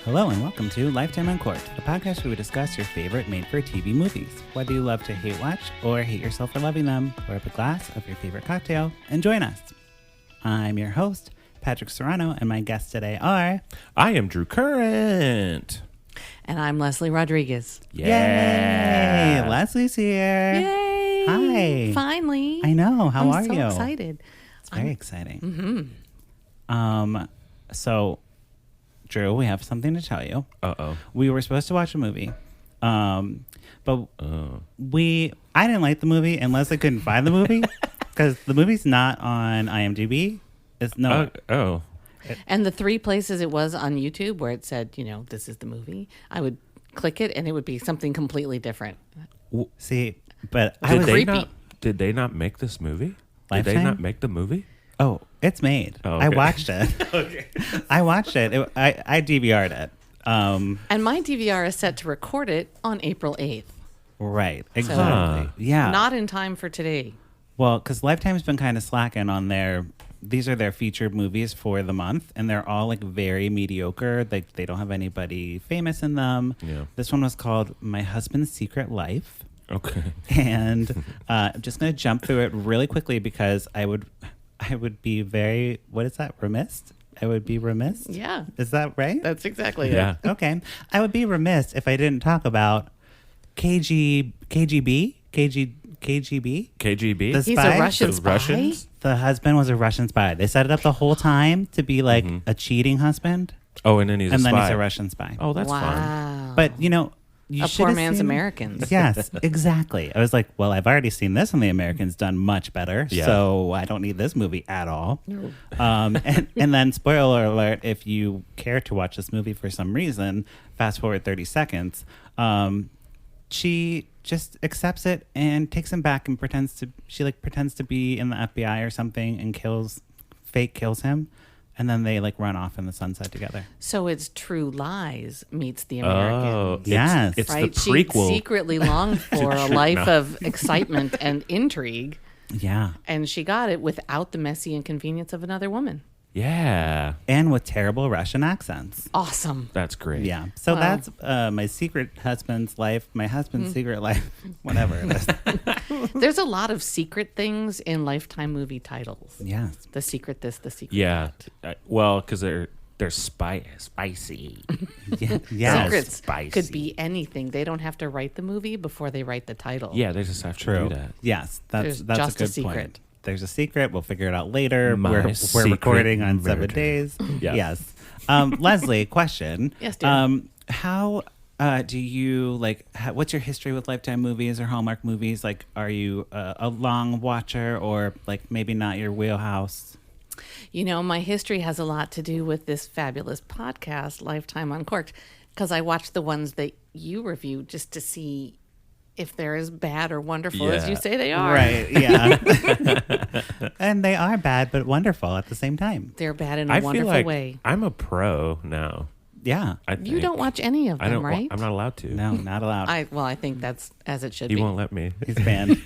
Hello and welcome to Lifetime Uncorked, the podcast where we discuss your favorite made-for-TV movies. Whether you love to hate watch or hate yourself for loving them, pour up a glass of your favorite cocktail and join us. I'm your host, Patrick Serrano, and my guests today are... I am Drew Current. And I'm Leslie Rodriguez. Yeah. Yay! Leslie's here. Yay! Hi. Finally. I know. How are I'm you? so excited. It's very exciting. So, Drew, we have something to tell you. Uh-oh. We were supposed to watch a movie, but I didn't like the movie, and Leslie couldn't find the movie because the movie's not on IMDb. It's no. And the three places it was on YouTube where it said, this is the movie, I would click it and it would be something completely different. See, but Did they not make this movie? Lifetime? Did they not make the movie? Oh, it's made. Oh, okay. I watched it. Okay. I watched it. I DVR'd it. And my DVR is set to record it on April 8th. Right. Exactly. Yeah. Not in time for today. Well, because Lifetime's been kind of slacking on these are their featured movies for the month, and they're all like very mediocre. Like they don't have anybody famous in them. Yeah. This one was called My Husband's Secret Life. Okay. And I'm just going to jump through it really quickly because I would be very, what is that, remiss? I would be remiss? Yeah. Is that right? That's exactly Yeah. it. Okay. I would be remiss if I didn't talk about KGB? KGB? The He's spy? a Russian The spy? Russians? The husband was a Russian spy. They set it up the whole time to be like a cheating husband. Oh, and then he's a spy. And then he's a Russian spy. Oh, that's fun. Wow. But, you a should poor have man's seen... Americans. Yes, exactly. I was like, well, I've already seen this and the Americans done much better, Yeah. so I don't need this movie at all. No. And then, spoiler alert, if you care to watch this movie for some reason, fast forward 30 seconds, she just accepts it and takes him back and pretends to be in the FBI or something and kills him. And then they run off in the sunset together. So it's True Lies meets the Americans. Oh, Yes. It's Right? the prequel. She secretly longed for a life of excitement and intrigue, Yeah. and she got it without the messy inconvenience of another woman. Yeah. And with terrible Russian accents. Awesome. That's great. Yeah. So Wow. that's my secret husband's life, my husband's secret life, whatever it is. There's a lot of secret things in Lifetime movie titles. Yes. The secret this, the secret Yeah. that. Well, because they're spicy. Yeah. Yes. Secrets spicy. could be anything. They don't have to write the movie before they write the title. Yeah, they just have to True. do that. Yes. That's There's just a good a secret. point. There's a secret. We'll figure it out later. My We're secret recording on 7 murder. days. Yeah. Yes. Leslie, question. Yes, dear. How do you what's your history with Lifetime movies or Hallmark movies? Are you a long watcher or maybe not your wheelhouse? My history has a lot to do with this fabulous podcast, Lifetime Uncorked, because I watch the ones that you review just to see if they're as bad or wonderful as Yeah. you say they are. Right, yeah. And they are bad but wonderful at the same time. They're bad in a I feel wonderful like way. I'm a pro now. Yeah. I You think. don't watch any of I them, don't. right? I'm not allowed to. No, not allowed. I think that's as it should He be. won't let me. He's banned.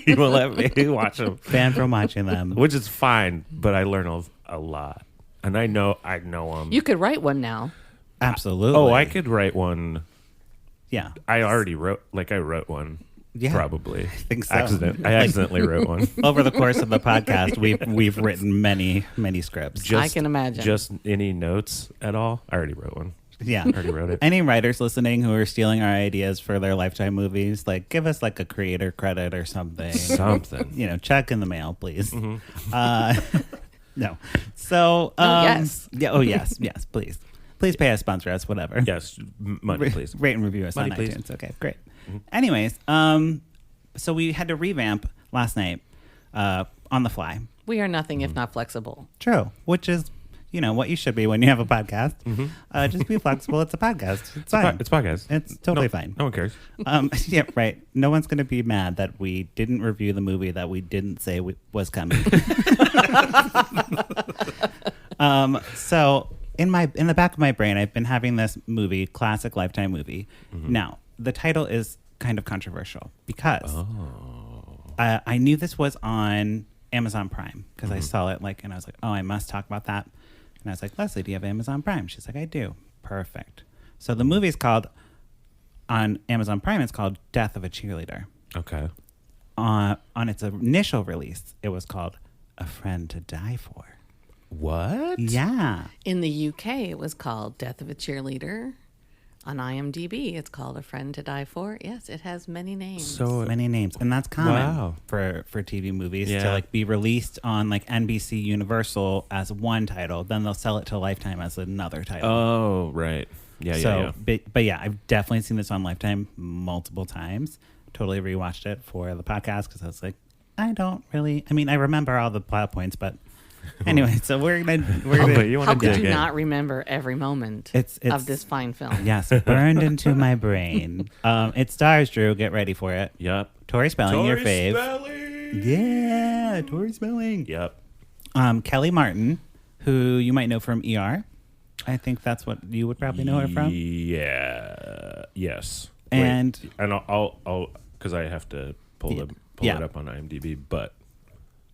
He won't let me watch them, Banned from watching them. which is fine. But I learn a lot, and I know them. You could write one now. Absolutely. Oh, I could write one. Yeah. I already wrote. I wrote one. Yeah. Probably. I think so. I accidentally wrote one. Over the course of the podcast, we've written many scripts. I can imagine. Just any notes at all? I already wrote one. Yeah. I already wrote it. Any writers listening who are stealing our ideas for their Lifetime movies, give us a creator credit or something. Something. Check in the mail, please. Mm-hmm. No. So, yes. Yeah. Oh, yes. Yes, please. Please pay us, sponsor us, whatever. Yes. Money, please. Rate and review us Money, on please. iTunes. Okay, great. Anyways, so we had to revamp last night on the fly. We are nothing if not flexible. True, which is, what you should be when you have a podcast. Just be flexible. It's a podcast. It's fine. It's podcast. It's totally fine. No one cares. Yeah, right. No one's going to be mad that we didn't review the movie that we didn't say was coming. So in the back of my brain, I've been having this movie, classic Lifetime movie. Now, the title is kind of controversial because I knew this was on Amazon Prime because I saw it and I was like, oh, I must talk about that. And I was like, Leslie, do you have Amazon Prime? She's like, I do. Perfect. So the movie is called, on Amazon Prime, it's called Death of a Cheerleader. Okay. On its initial release, it was called A Friend to Die For. What? Yeah. In the UK, it was called Death of a Cheerleader. On IMDb, it's called A Friend to Die For. Yes, it has many names. So Many names. And that's common Wow. for TV movies to Yeah. like be released on like NBC Universal as one title. Then they'll sell it to Lifetime as another title. Oh, right. Yeah, So, but yeah, I've definitely seen this on Lifetime multiple times. Totally rewatched it for the podcast because I was like, I remember all the plot points, but anyway, so we're But gonna you How want to could dig you in. not remember every moment It's- of this fine film? yes, burned into my brain. It stars Drew. Get ready for it. Yep. Tori Spelling, your fave. Spelling. Yeah, Tori Spelling. Yep. Kellie Martin, who you might know from ER. I think that's what you would probably know her from. Yeah. Yes. And- Wait, and I'll because I have to pull it up on IMDb, but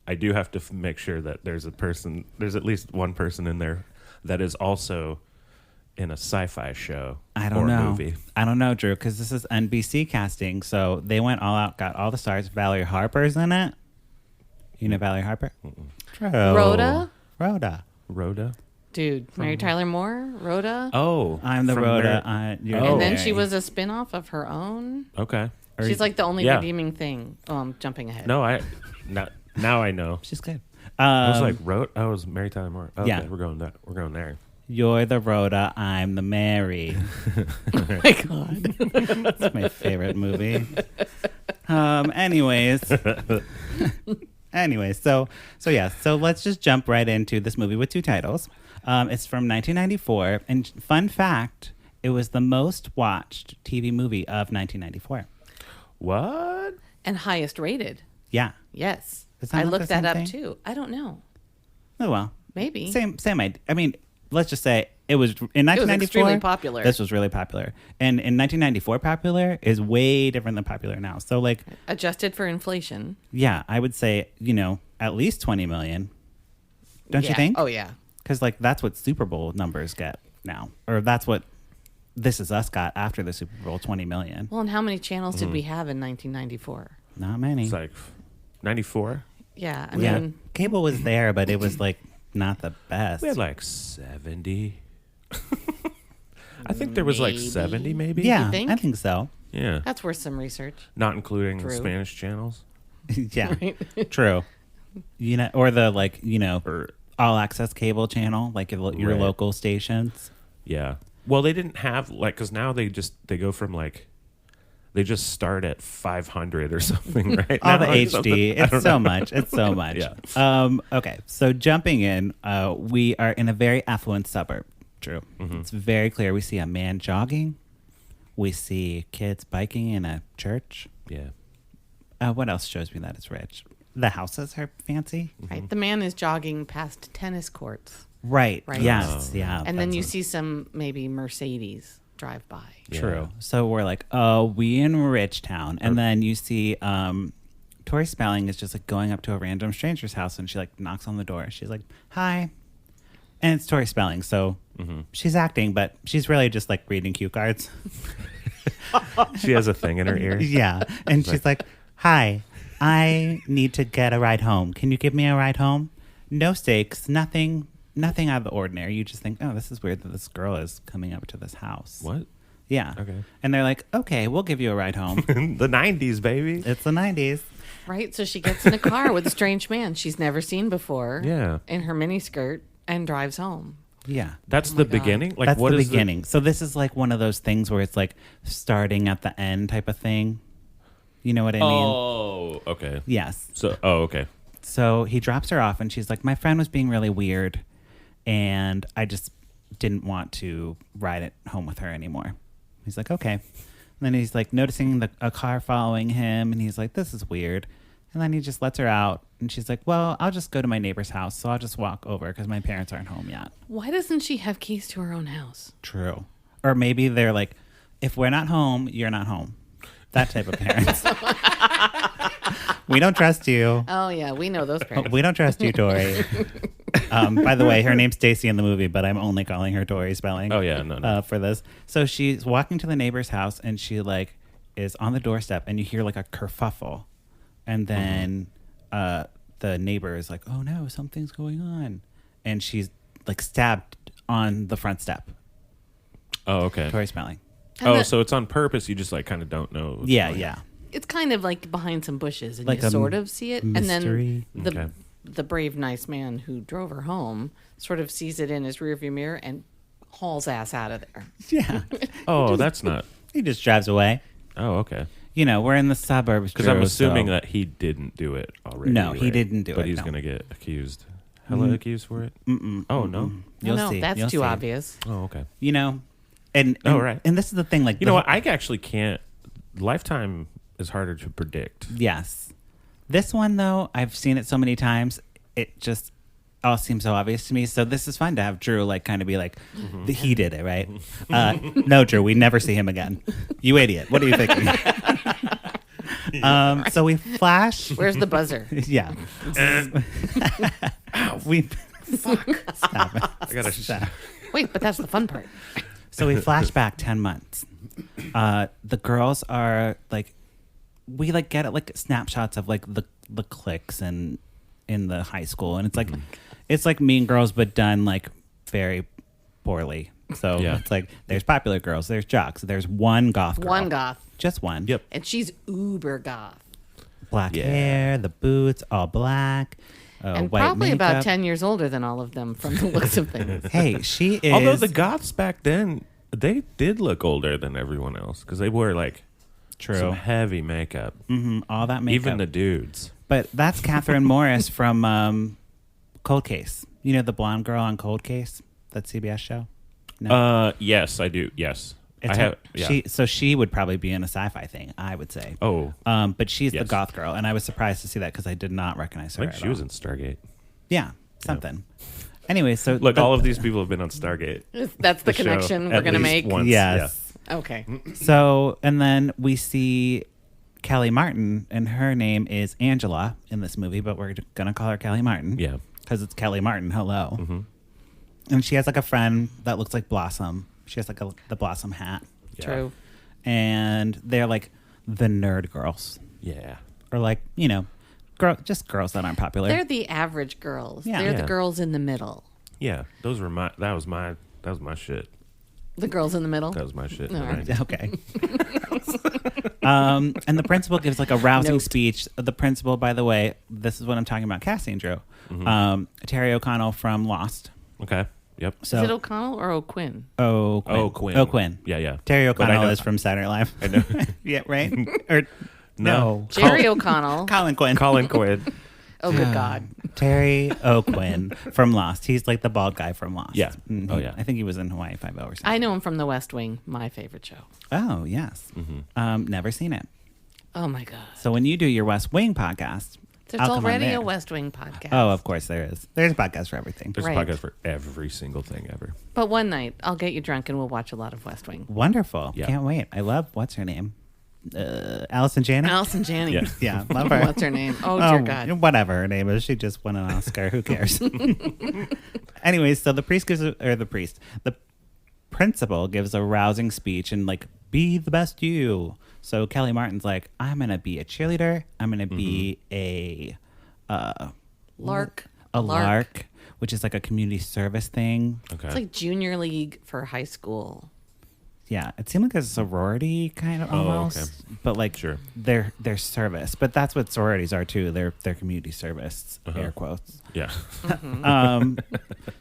I do have to make sure that there's at least one person in there that is also in a sci-fi show I don't or know. movie. I don't know, Drew, because this is NBC casting, so they went all out, got all the stars. Valerie Harper's in it. You know Valerie Harper? Drew. Rhoda? Rhoda. Dude, Mary Tyler Moore, Rhoda. Oh, I'm the from Rhoda. You're And then Mary. she was a spin-off of her own. Okay. She's like the only Yeah. redeeming thing. Oh, I'm jumping ahead. No, now I know. She's good. I was like, I was Mary Tyler Moore. Okay, Yeah. we're going there. You're the Rhoda, I'm the Mary. Oh my God. It's my favorite movie. Anyways, so yeah. So let's just jump right into this movie with two titles. It's from 1994, and fun fact, it was the most watched TV movie of 1994. What? And highest rated. Yeah. Yes. Is that I not looked the same that up thing? too. I don't know. Oh well. Maybe. Same idea. I mean, let's just say it was in 1994. extremely popular. This was really popular, and in 1994, popular is way different than popular now. So like, Adjusted for inflation. yeah, I would say at least 20 million. Don't you Yeah. think? Oh, yeah. Because like that's what Super Bowl numbers get now, or that's what This Is Us got after the Super Bowl, 20 million. Well, and how many channels did we have in 1994? Not many. It's like 94. Yeah. I yeah, mean, cable was there, but it was like not the best. We had like 70. I think there was like Maybe. 70, maybe. Yeah, think? I think so. Yeah. that's worth some research. Not including True. Spanish channels. Yeah, Right? true. Or the or all access cable channel, like your Right. local stations. Yeah. Well, they didn't have because now they go from they just start at 500 or something, right? All the now, or something. HD. I It's don't so know. much. It's so much. Yeah. Okay. So jumping in, we are in a very affluent suburb. True. Mm-hmm. It's very clear. We see a man jogging. We see kids biking in a church. Yeah. What else shows me that it's rich? The houses are fancy. Right. The man is jogging past tennis courts. Right. Right. Yes. Yeah. And then that's you it. see some maybe Mercedes drive by. True. So we're like, oh, we in Rich Town. And then you see Tori Spelling is just like going up to a random stranger's house and she like knocks on the door. She's like, hi. And it's Tori Spelling. So she's acting, but she's really just like reading cue cards. She has a thing in her ear. Yeah. And she's like, hi, I need to get a ride home. Can you give me a ride home? No stakes, nothing out of the ordinary. You just think, oh, this is weird that this girl is coming up to this house. What? Yeah. Okay. And they're like, okay, we'll give you a ride home. The 90s, baby. It's the 90s. Right. So she gets in a car with a strange man she's never seen before. Yeah. In her miniskirt and drives home. Yeah. That's Oh the my God. beginning? Like That's what the is beginning. So this is like one of those things where it's like starting at the end type of thing. You know what I mean? Oh, okay. Yes. So, okay. So he drops her off and she's like, my friend was being really weird and I just didn't want to ride it home with her anymore. He's like, okay. And then he's like noticing a car following him and he's like, this is weird. And then he just lets her out and she's like, well, I'll just go to my neighbor's house. So I'll just walk over because my parents aren't home yet. Why doesn't she have keys to her own house? True. Or maybe they're like, if we're not home, you're not home. That type of parents. We don't trust you. Oh, yeah. We know those parents. We don't trust you, Tori. By the way, her name's Stacy in the movie, but I'm only calling her Tori Spelling. Oh yeah, no. For this. So she's walking to the neighbor's house, and she like is on the doorstep, and you hear like a kerfuffle, and then the neighbor is like, "Oh no, something's going on," and she's like stabbed on the front step. Oh, okay. Tori Spelling. So it's on purpose. You just like kind of don't know. Yeah. It's kind of like behind some bushes, and Like you a sort of see it, mystery. and then the brave, nice man who drove her home sort of sees it in his rearview mirror and hauls ass out of there. Yeah. Oh, that's not. He just drives away. Oh, okay. You know, we're in the suburbs. Because I'm assuming that he didn't do it already. No, he didn't do it. But he's no. going to get accused. Hella accused for it? Oh, no. You'll no, see. that's You'll too see. obvious. Oh, okay. You know, and right. And this is the thing. Like, You know what? I actually can't. Lifetime is harder to predict. Yes. This one, though, I've seen it so many times. It just all seems so obvious to me. So this is fun to have Drew like kind of be like, he did it, right? No, Drew, we never see him again. You idiot. What are you thinking? So we flash. Where's the buzzer? Yeah. we fuck. Stop it. I got to. Stop. Wait, but that's the fun part. So we flash back 10 months. The girls are like, we like get like snapshots of like the cliques and in the high school, and it's like Mean Girls but done like very poorly. So it's like there's popular girls, there's jocks, there's one goth girl. One goth. Just one. Yep. And she's uber goth. Black hair, the boots, all black. And white probably makeup. about 10 years older than all of them from the looks of things. Hey, she is. Although the goths back then, they did look older than everyone else because they wore like some heavy makeup. All that makeup. Even the dudes. But that's Catherine Morris from Cold Case. You know the blonde girl on Cold Case? That CBS show? No. Yes, I do. Yes. It's I have. Yeah. She would probably be in a sci-fi thing, I would say. Oh. But she's the goth girl, and I was surprised to see that because I did not recognize her. I think she was in Stargate. Yeah, something. Anyway, so look, all of these people have been on Stargate. That's the connection we're going to make. Once. Yes. Yeah. Okay. So, and then we see Kellie Martin, and her name is Angela in this movie, but we're going to call her Kellie Martin. Yeah. Because it's Kellie Martin. Hello. And she has like a friend that looks like Blossom. She has like the Blossom hat. Yeah. True. And they're like the nerd girls. Yeah. Or like, you know, just girls that aren't popular. They're the average girls. Yeah. They're Yeah. the girls in the middle. Yeah. Those were that was my shit. The girls in the middle? That was my shit. All right. Okay. And the principal gives like a rousing Note. speech. The principal, by the way, this is what I'm talking about casting, Drew. Terry O'Connell from Lost. Okay. Yep. So Is it O'Connell or O'Quinn? Quinn. O'Quinn. Yeah. Terry But I O'Connell know- is from Saturday Night Live. I know. Yeah, right? Or no. Jerry O'Connell. Colin Quinn. Colin Quinn. Oh, good God. Terry O'Quinn from Lost. He's like the bald guy from Lost. Yeah. Mhm. Oh, yeah. I think he was in Hawaii 5 hours. I know him from The West Wing, my favorite show. Oh, yes. Never seen it. Oh, my God. So when you do your West Wing podcast, There's I'll come on already there. a West Wing podcast. Oh, of course there is. There's a podcast for everything. There's Right. a podcast for every single thing ever. But one night, I'll get you drunk and we'll watch a lot of West Wing. Wonderful. Yeah. Can't wait. I love, what's her name? Allison Janney? Allison Janney. Yeah. Yeah, love her. What's her name? Oh, dear God. Whatever her name is. She just won an Oscar. Who cares? Anyways, so the principal gives a rousing speech and like, be the best you. So Kellie Martin's like, I'm going to be a cheerleader. I'm going to be a Lark. lark, which is like a community service thing. Okay. It's like junior league for high school. Yeah, it seemed like a sorority kind of almost, okay. but like Sure. they're service. But that's what sororities are too. They're community service, air quotes. yeah.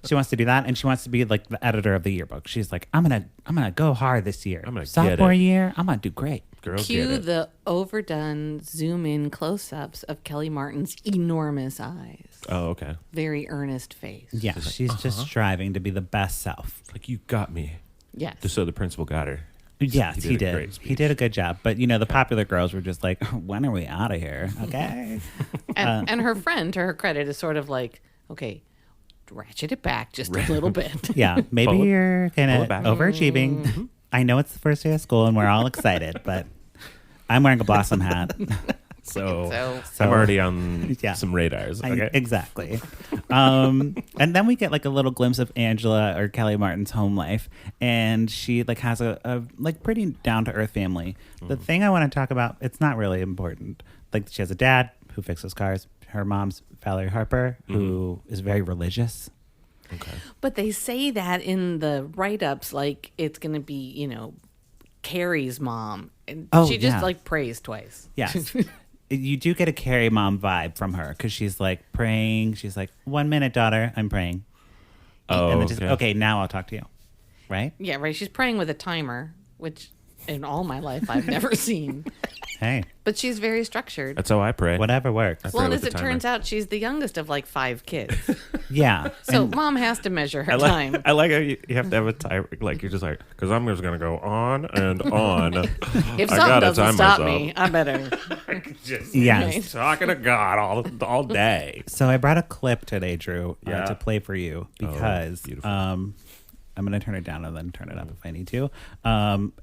She wants to do that, and she wants to be like the editor of the yearbook. She's like, I'm gonna go hard this year. I'm gonna get sophomore it. year. I'm gonna do great. Girls Cue get it. the overdone zoom in close ups of Kellie Martin's enormous eyes. Oh, okay. Very earnest face. Yeah, she's just striving to be the best self. Like, you got me. Yes. Just so the principal got her. Yes, he a did. great He speech. did a good job. But you know, the popular girls were just like, when are we out of here? Okay. And her friend, to her credit, is sort of like, okay, ratchet it back just a little bit. Yeah, maybe Pull it- you're kind pull of it back. overachieving. I know it's the first day of school and we're all excited, but I'm wearing a Blossom hat. So I'm already on some radars. Okay? Exactly. And then we get like a little glimpse of Angela or Kellie Martin's home life, and she like has a like pretty down to earth family. The thing I want to talk about, it's not really important. Like she has a dad who fixes cars. Her mom's Valerie Harper, who is very religious. Okay. But they say that in the write-ups, like it's going to be, Carrie's mom. And she just like prays twice. Yes. You do get a Carrie mom vibe from her because she's like praying. She's like, 1 minute, daughter, I'm praying. And then just, okay, now I'll talk to you. Right? Yeah, right. She's praying with a timer, which in all my life I've never seen. Hey. But she's very structured. That's how I pray. Whatever works. Well, and as it turns out, she's the youngest of like 5 kids. Yeah. So mom has to measure her time. I like how you have to have a time. Like you're just like, because I'm just going to go on and on. If something doesn't stop me, I better. Yes. Talking to God all day. So I brought a clip today, Drew, to play for you because I'm going to turn it down and then turn it up if I need to.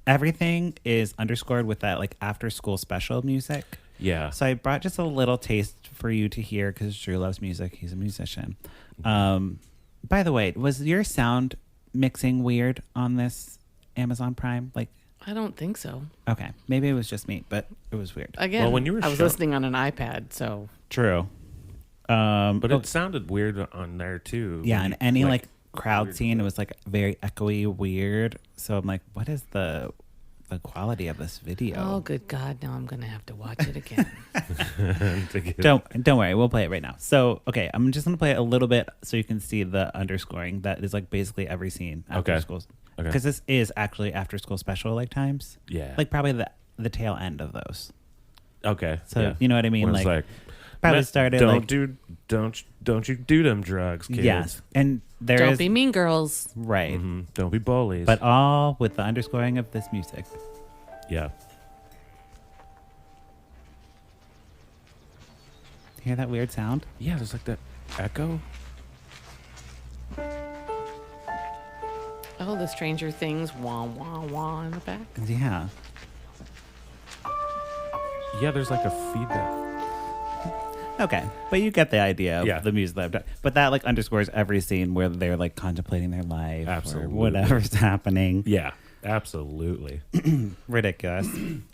Everything is underscored with that like after school special music. Yeah. So I brought just a little taste for you to hear because Drew loves music. He's a musician. By the way, was your sound mixing weird on this Amazon Prime? Like, I don't think so. Okay. Maybe it was just me, but it was weird. Again, well, when you were I was listening on an iPad, so. True. But it sounded weird on there too. Yeah, and any like crowd scene, it was like very echoey, weird. So I'm like, what is the quality of this video? Oh, good God! Now I'm gonna have to watch it again. Don't worry, we'll play it right now. So okay, I'm just gonna play it a little bit so you can see the underscoring that is like basically every scene after school. Because this is actually after school special like times. Yeah, like probably the tail end of those. Okay, so you know what I mean. When like probably started. Don't you do them drugs, kids. Yes, and don't be mean girls. Right. Mm-hmm. Don't be bullies. But all with the underscoring of this music. Yeah. Hear that weird sound? Yeah, there's like that echo. Oh, the Stranger Things wah wah wah in the back. Yeah. Yeah, there's like a feedback. Okay, but you get the idea of the music that I've done. But that like underscores every scene where they're like contemplating their life or whatever's happening. Yeah, absolutely. Ridiculous.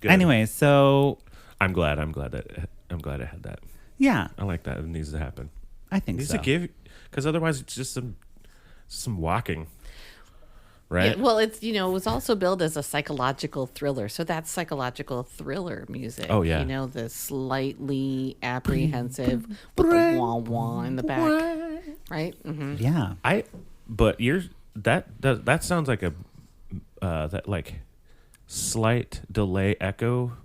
Anyway, so I'm glad I had that. Yeah, I like that. It needs to happen. I think it needs so. to give, because otherwise it's just some walking. Right. Yeah, well, it's it was also billed as a psychological thriller, so that's psychological thriller music. Oh yeah, the slightly apprehensive with the wah wah in the back, right? Mm-hmm. Yeah. But that sounds like a that like slight delay echo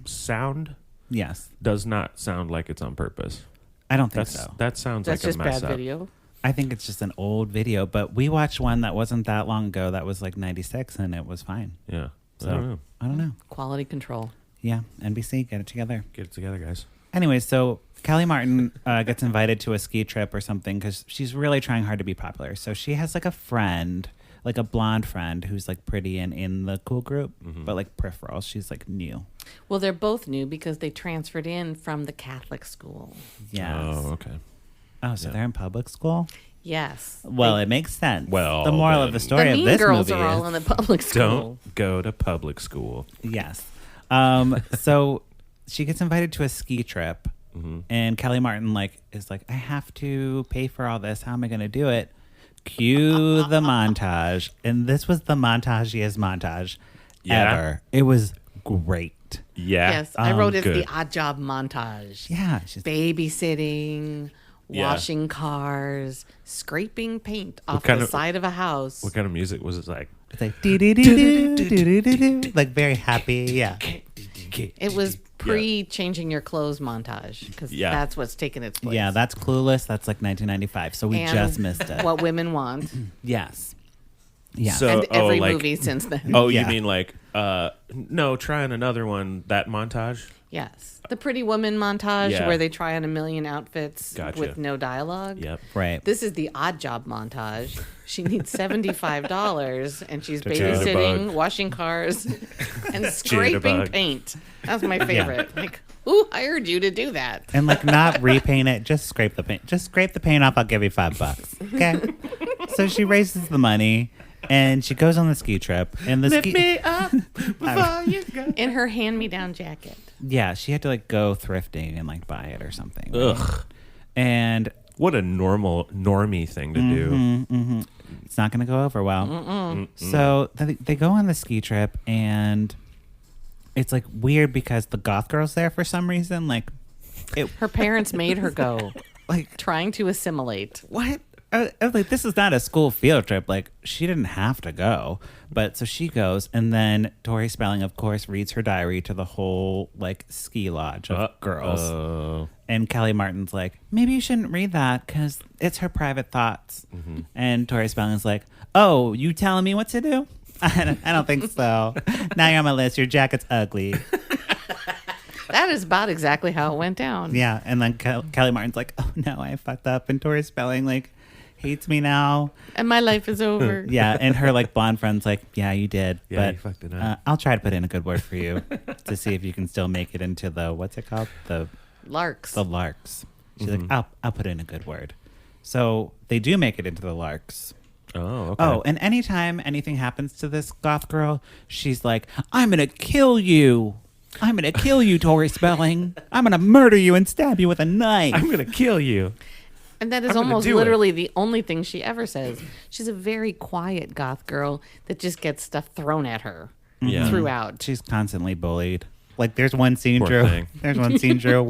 sound. Yes, does not sound like it's on purpose. I don't think so. That sounds that's like a mess just bad up. video. I think it's just an old video, but we watched one that wasn't that long ago. That was like 96, and it was fine. Yeah. So I don't know. Quality control. Yeah. NBC, get it together. Get it together, guys. Anyway, so Kellie Martin gets invited to a ski trip or something because she's really trying hard to be popular. So she has like a friend, like a blonde friend who's like pretty and in the cool group, but like peripheral. She's like new. Well, they're both new because they transferred in from the Catholic school. Yes. Oh, okay. Oh, so they're in public school? Yes. Well, it makes sense. Well, the moral of the story of this movie the mean girls are all in the public school. Don't go to public school. Yes. So she gets invited to a ski trip, and Kellie Martin is like, I have to pay for all this. How am I going to do it? Cue the montage, and this was the montagiest montage ever. It was great. Yeah. Yes, I wrote it the odd job montage. Yeah. Babysitting, washing cars, scraping paint off the side of a house. What kind of music was it like? It's like do-do-do-do-do-do-do-do, like very happy. Yeah. It was pre-changing your clothes montage because that's what's taken its place. Yeah, that's Clueless. That's like 1995. So we just missed it. What women want. Yes. Yeah. So, and every movie since then. Oh, you mean like, no, trying another one, that montage? Yes. The Pretty Woman montage where they try on a million outfits with no dialogue. Yep. Right. This is the odd job montage. She needs $75 and she's babysitting, washing cars, and scraping paint. That's my favorite. Who hired you to do that? And like not repaint it, just scrape the paint. Just scrape the paint off. I'll give you $5. Okay. So she raises the money and she goes on the ski trip. And the Lift me up before you go. In her hand-me-down jacket. Yeah, she had to like go thrifting and like buy it or something. Right? Ugh. And What a normie thing to do. it's not going to go over well. So they go on the ski trip and it's like weird because the goth girl's there for some reason. Like, Her parents made her go, like trying to assimilate. what? I was like, this is not a school field trip. Like, she didn't have to go, but so she goes, and then Tori Spelling, of course, reads her diary to the whole like ski lodge of girls. And Kellie Martin's like, maybe you shouldn't read that because it's her private thoughts. And Tori Spelling's like, oh, you telling me what to do? I don't think so. Now you're on my list. Your jacket's ugly. That is about exactly how it went down. Yeah, and then Kellie Martin's like, oh no, I fucked up. And Tori Spelling like hates me now. And my life is over. Yeah, and her like blonde friend's like, yeah, you did. Yeah, but you fucked it up. I'll try to put in a good word for you to see if you can still make it into the, what's it called? The Larks. Larks. She's like, I'll put in a good word. So they do make it into the Larks. Oh, okay. Oh, and anytime anything happens to this goth girl, she's like, I'm going to kill you. I'm going to kill you, Tori Spelling. I'm going to murder you and stab you with a knife. I'm going to kill you. And that is almost literally the only thing she ever says. She's a very quiet goth girl that just gets stuff thrown at her throughout. She's constantly bullied. Like there's one scene, Poor Drew. thing. There's one scene, Drew,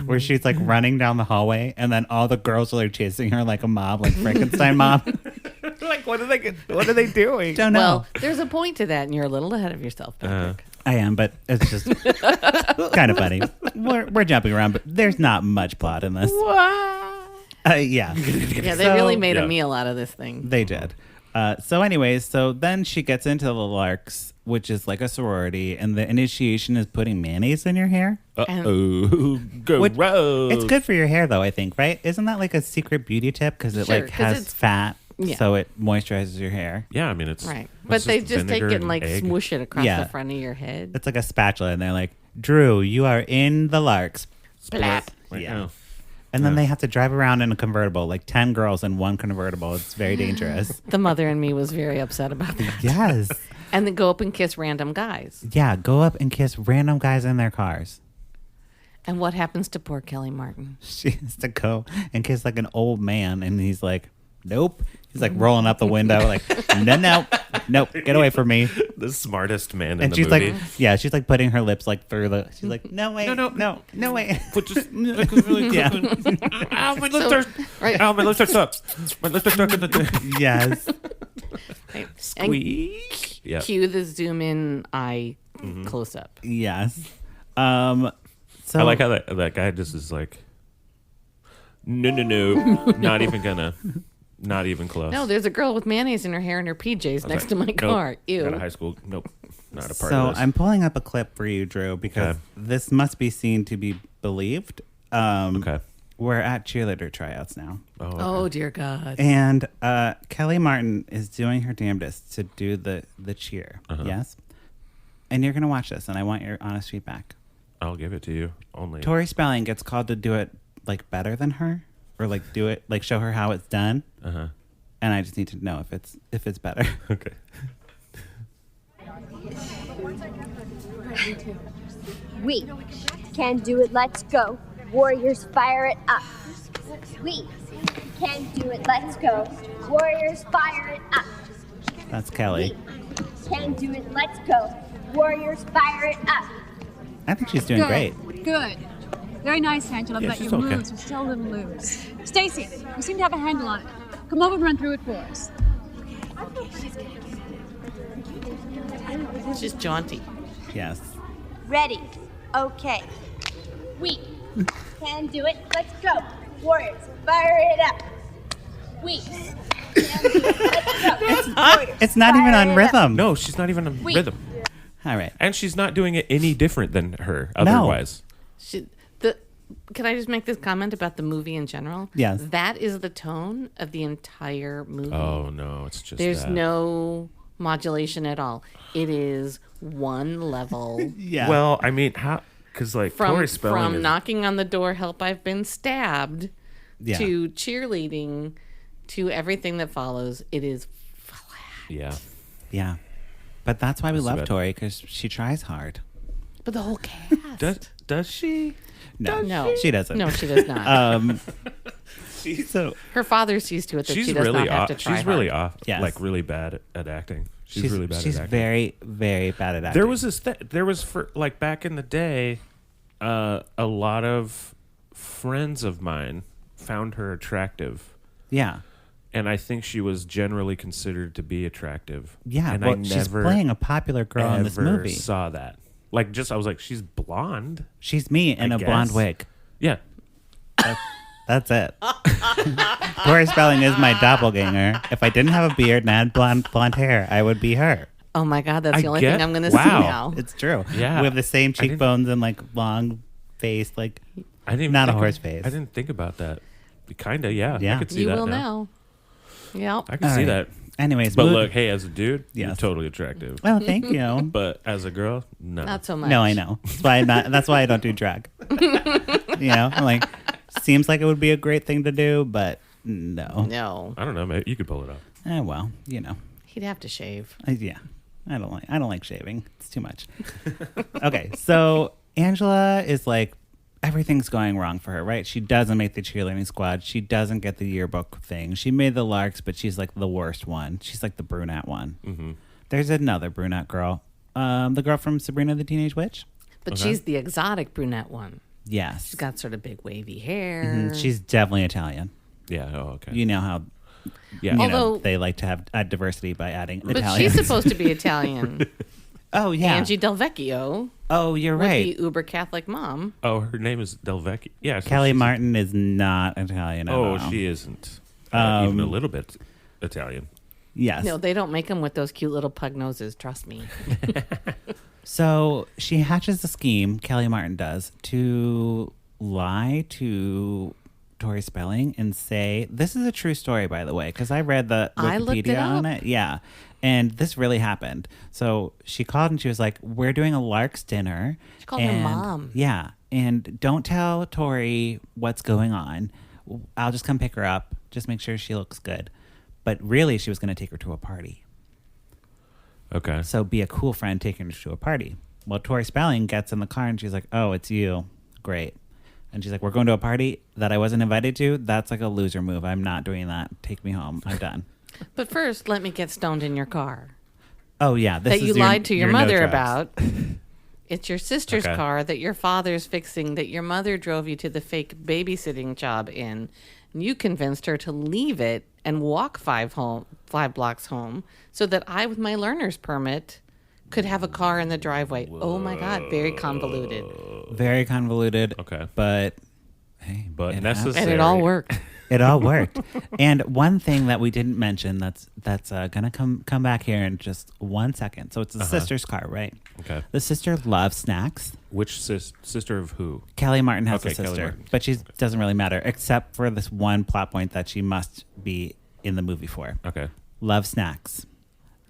where she's like running down the hallway, and then all the girls are chasing her like a mob, like Frankenstein mob. Like, what are they doing? Don't know. Well, there's a point to that, and you're a little ahead of yourself, Patrick. I am, but it's just kind of funny. We're jumping around, but there's not much plot in this. Yeah. Yeah, they really made a meal out of this thing. They did. So then she gets into the Larks, which is like a sorority, and the initiation is putting mayonnaise in your hair. Uh-oh. Which- Gross. It's good for your hair, though, I think, right? Isn't that like a secret beauty tip? Because it Sure, like 'cause has it's- fat, Yeah. so it moisturizes your hair. Yeah, I mean, it's... Right. it's But they just take vinegar it and like egg. smoosh it across Yeah. the front of your head. It's like a spatula, and they're like, Drew, you are in the Larks. Splap. Like, Yeah. oh. And then they have to drive around in a convertible, like 10 girls in one convertible. It's very dangerous. The mother in me was very upset about that. Yes. And then go up and kiss random guys. Yeah, go up and kiss random guys in their cars. And what happens to poor Kellie Martin? She has to go and kiss like an old man, and he's like, nope. He's like rolling up the window, like, nope, get away from me. The smartest man in And the she's movie. like, yeah, she's like putting her lips like through the. She's like, no way, no way. But just really Yeah. Ow, my lips are... Right. Ow, my lips are stuck. My lips are stuck in the... Yes. Right. Squeak. Yeah. Cue the zoom in eye close up. Yes. So I like how that guy just is like, no, not even gonna, not even close. No, there's a girl with mayonnaise in her hair and her PJs next to my car. Ew. Out of high school. Nope. Not a part So of this. I'm pulling up a clip for you, Drew, because Okay. this must be seen to be believed. Okay. We're at cheerleader tryouts now. Oh, okay. Oh, dear God. And Kellie Martin is doing her damnedest to do the cheer. Yes? And you're going to watch this, and I want your honest feedback. I'll give it to you. Only. Tori Spelling gets called to do it like better than her, or like do it, like show her how it's done. Uh-huh. And I just need to know if it's better. Okay. We can do it, let's go. Warriors, fire it up. We can do it, let's go. Warriors, fire it up. That's Kelly. We can do it, let's go. Warriors, fire it up. I think she's doing great. Good. Very nice, Angela, Yeah, but she's your okay. moves are still a little loose. Stacy, you seem to have a handle on it. Come over and run through it for us. She's jaunty. Yes. Ready. Okay. We can do it, let's go. Warriors, fire it up. We can do it, let's go. It's not even on rhythm. No, she's not even in Wait. rhythm. All right. And she's not doing it any different than her otherwise. Can I just make this comment about the movie in general? Yes. That is the tone of the entire movie. Oh, no, it's just There's that. no modulation at all. It is one level. Yeah. Well, I mean, Because like from Tori Spelling is, knocking on the door, help I've been stabbed, to cheerleading, to everything that follows. It is flat. Yeah. But that's why we love Tori, because she tries hard. But the whole cast. Does she? No, she doesn't. No, she does not. So her father sees to it that she does really not have to try She's really hard. off, Yes. like really bad at acting. She's really bad at acting. She's very, very bad at acting. There was this. There was for like back in the day, a lot of friends of mine found her attractive. Yeah. And I think she was generally considered to be attractive. Yeah, and well, I never she's playing a popular girl in this movie. Saw that. Like, I was like, she's blonde. She's me in a blonde wig. Yeah. That's it. Tori Spelling is my doppelganger. If I didn't have a beard and I had blonde hair, I would be her. Oh my God, that's the only thing I'm going to see now. It's true. Yeah. We have the same cheekbones and like long face, like not a horse face. I didn't think about that. Kind of, yeah. Yeah. I could see You that will now. Yep. I can see that. Anyways, but look, hey, as a dude, you're Yes. totally attractive. Well, thank you. But as a girl, no. Not so much. No, I know. That's why I don't do drag. I'm like, seems like it would be a great thing to do, but no. No. I don't know. Maybe you could pull it off. Well, He'd have to shave. Yeah. I don't like shaving. It's too much. Okay, so Angela is like, everything's going wrong for her, right? She doesn't make the cheerleading squad. She doesn't get the yearbook thing. She made the Larks, but she's like the worst one. She's like the brunette one. Mm-hmm. There's another brunette girl. The girl from Sabrina the Teenage Witch. But she's the exotic brunette one. Yes. She's got sort of big wavy hair. Mm-hmm. She's definitely Italian. Yeah. Oh, okay. You know how Although they like to have diversity by adding but Italian. she's supposed to be Italian. Oh, yeah. Angie Del Vecchio. Oh, you're right. With the uber Catholic mom. Oh, her name is Del Vecchio. Yeah. So Kellie Martin is not Italian at all. Oh, she isn't. Even a little bit Italian. Yes. No, they don't make them with those cute little pug noses. Trust me. So she hatches a scheme, Kellie Martin does, to lie to Tori Spelling and say, this is a true story, by the way, because I read the Wikipedia on it. Yeah. And this really happened. So she called and she was like, we're doing a Larks dinner. She called her mom. Yeah. And don't tell Tori what's going on. I'll just come pick her up. Just make sure she looks good. But really, she was going to take her to a party. Okay. So be a cool friend taking her to a party. Well, Tori Spelling gets in the car and she's like, oh, it's you. Great. And she's like, we're going to a party that I wasn't invited to? That's like a loser move. I'm not doing that. Take me home. I'm done. But first, let me get stoned in your car. Oh, yeah. This that is you lied to your mother no about. It's your sister's Okay. car that your father's fixing, that your mother drove you to the fake babysitting job in. And you convinced her to leave it and walk 5 blocks home so that I, with my learner's permit, could have a car in the driveway. Whoa. Oh, my God. Very convoluted. Very convoluted. Okay. But, hey. But it necessary. And it all worked. It all worked. And one thing that we didn't mention that's going to come back here in just 1 second. So it's the sister's car, right? Okay. The sister loves snacks. Which sister of who? Kellie Martin has a Kellie sister, Martin. but she doesn't really matter except for this one plot point that she must be in the movie for. Okay. Loves snacks.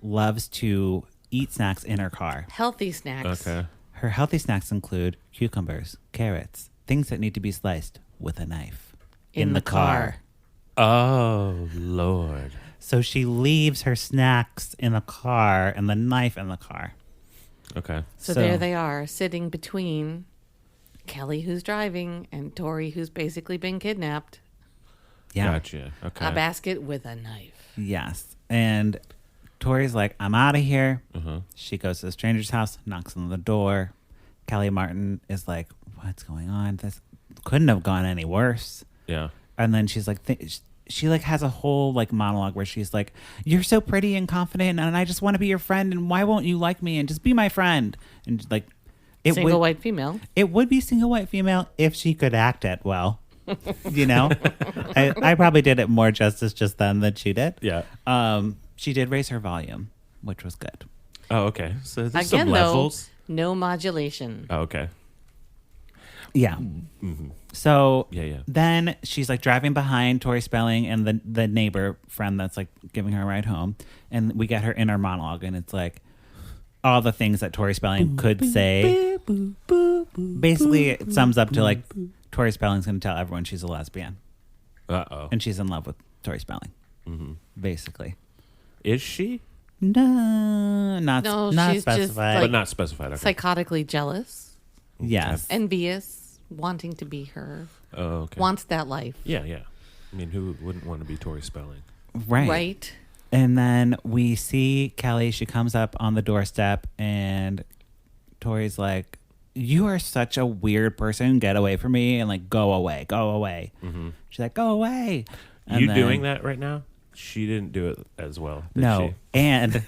Loves to eat snacks in her car. Healthy snacks. Okay. Her healthy snacks include cucumbers, carrots, things that need to be sliced with a knife. In the car. Oh, Lord. So she leaves her snacks in the car and the knife in the car. Okay. So there they are, sitting between Kellie, who's driving, and Tori, who's basically been kidnapped. Yeah. Gotcha. Okay. A basket with a knife. Yes. And Tori's like, I'm out of here. Uh-huh. She goes to the stranger's house, knocks on the door. Kellie Martin is like, what's going on? This couldn't have gone any worse. Yeah. And then she's like, she like has a whole like monologue where she's like, you're so pretty and confident and I just want to be your friend and why won't you like me and just be my friend? And like, Single white female. It would be single white female if she could act it well. You know? I probably did it more justice just then than she did. Yeah. She did raise her volume, which was good. Oh, okay. So there's Again, some levels. though, no modulation. Oh, okay. Yeah. Mm-hmm. So Yeah. then she's like driving behind Tori Spelling and the neighbor friend that's like giving her a ride home. And we get her inner monologue and it's like all the things that Tori Spelling could say. basically it sums up to like Tori Spelling's going to tell everyone she's a lesbian. Uh-oh. And she's in love with Tori Spelling. Mm-hmm. Basically. Is she? No, not she's specified. just, like, But not specified. Okay. Psychotically jealous, Yes. envious, wanting to be her, Oh, okay. wants that life. Yeah. I mean, who wouldn't want to be Tori Spelling? Right. And then we see Kellie. She comes up on the doorstep, and Tori's like, "You are such a weird person. Get away from me!" And like, "Go away, go away." Mm-hmm. She's like, "Go away." And You then, doing that right now? She didn't do it as well. Did No. she? And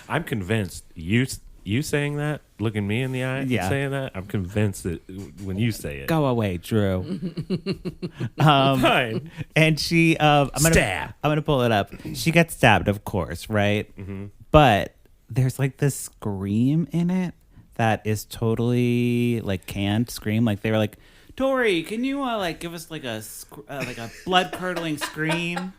I'm convinced you saying that, looking me in the eye, Yeah. and saying that. I'm convinced that when you say it, go away, Drew. fine. And she, I'm gonna pull it up. She gets stabbed, of course, right? Mm-hmm. But there's like this scream in it that is totally like canned scream. Like they were like, Tori, can you like give us like a blood curdling scream?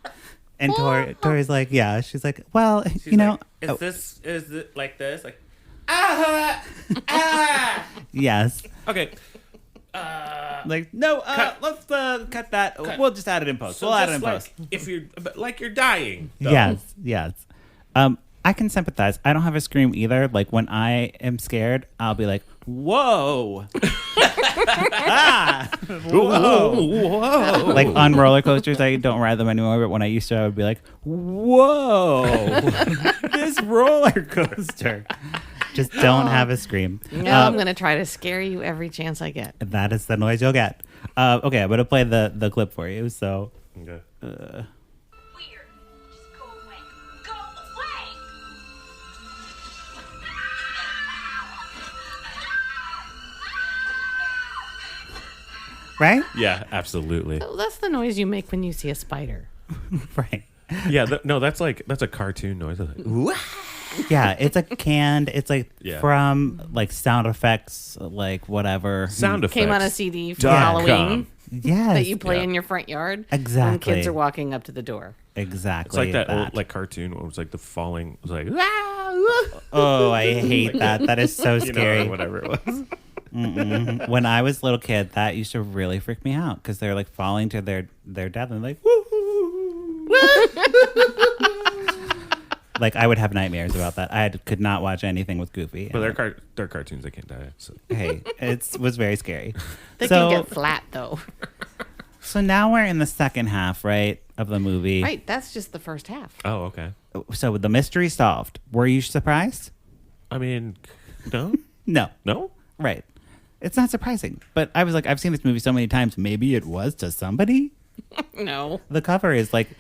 And Tori's like, yeah. She's like, well, She's you know, like, is it like this? Like, yes. okay. Like, no, let's cut that. We'll just add it in post. So we'll add it in just post. if you're dying. Though. Yes. I can sympathize. I don't have a scream either. Like when I am scared, I'll be like, "Whoa!" Whoa! Like on roller coasters, I don't ride them anymore. But when I used to, I would be like, "Whoa!" This roller coaster. Just don't have a scream. No, I'm going to try to scare you every chance I get. That is the noise you'll get. Okay, I'm gonna play the clip for you. So. Okay. Weird. Just go away. Go away! Right? Yeah, absolutely. Oh, that's the noise you make when you see a spider. Right. Yeah, that's a cartoon noise. Like, Yeah, it's like canned. It's like Yeah. from like sound effects, like whatever. sound effects. Came on a CD for .com. Halloween Yes, that you play Yeah. in your front yard when Exactly. kids are walking up to the door. exactly. It's like that old like cartoon where it was like the falling. It was like Oh, I hate that. That is so you know, scary. or whatever it was. When I was a little kid, that used to really freak me out because they're like falling to their death and like woo. Like I would have nightmares about that. Could not watch anything with Goofy. But they're cartoons. They can't die. So. Hey, it was very scary. They so, can get flat though. So now we're in the second half, right, of the movie. Right, that's just the first half. Oh, okay. So the mystery solved. Were you surprised? I mean, no, No. Right. It's not surprising. But I was like, I've seen this movie so many times. Maybe it was to somebody. No. The cover is like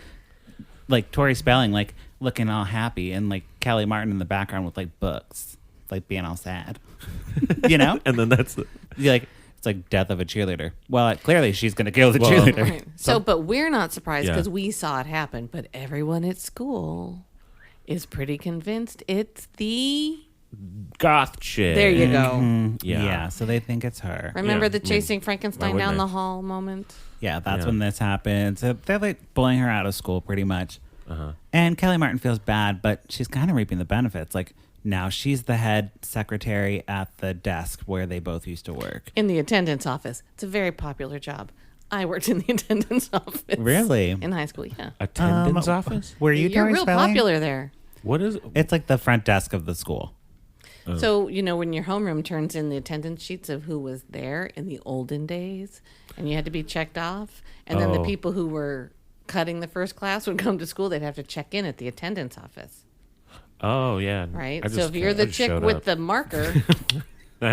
Tori Spelling, like looking all happy, and like Kellie Martin in the background with like books, like being all sad. You know? and then that's the. You're like, it's like death of a cheerleader. Well, clearly she's gonna kill the cheerleader. Right. So, but we're not surprised Yeah. because we saw it happen. But everyone at school is pretty convinced it's the. Goth chick. There you go. Mm-hmm. Yeah. Yeah. So they think it's her. Remember Yeah, the I mean, chasing why Frankenstein wouldn't down they? the hall moment? Yeah, that's Yeah. when this happens. So they're like bullying her out of school pretty much. Uh-huh. And Kellie Martin feels bad, but she's kind of reaping the benefits. Like now she's the head secretary at the desk where they both used to work. In the attendance office. It's a very popular job. I worked in the attendance office. Really? In high school, yeah. Attendance office. Were you You're Tori real Spelling? popular there. What is? It's like the front desk of the school. So, you know, when your homeroom turns in the attendance sheets of who was there in the olden days, and you had to be checked off, and then the Oh. people who were cutting the first class would come to school, they'd have to check in at the attendance office, Oh yeah. right? I So just- if you're I the just chick showed with up. the marker, I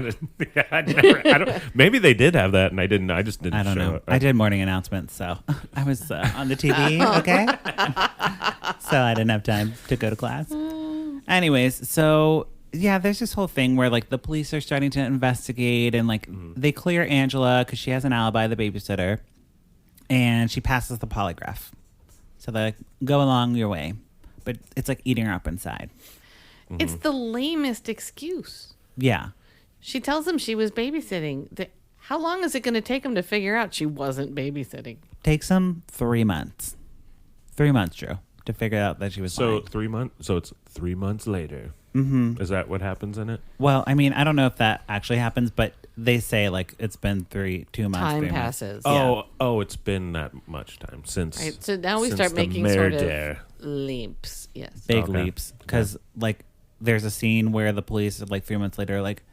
don't. Maybe they did have that, and I didn't. I just didn't. I don't show know. up. I did morning announcements, so I was on the TV, okay? So I didn't have time to go to class. Anyways, so yeah, there's this whole thing where like the police are starting to investigate and like they clear Angela because she has an alibi, the babysitter, and she passes the polygraph. So they're like, go along your way. But it's like eating her up inside. it's the lamest excuse. Yeah. She tells them she was babysitting. How long is it going to take them to figure out she wasn't babysitting? Takes them 3 months. 3 months, Drew, to figure out that she was So lying. 3 months. So it's 3 months later. Mm-hmm. Is that what happens in it? Well, I mean, I don't know if that actually happens, but they say like it's been 2 months. Time 3 months. passes. Oh, it's been that much time since. Right, so now we since start the making sort murder. of leaps. Yes. Big Okay. leaps. Because like there's a scene where the police like 3 months later are like,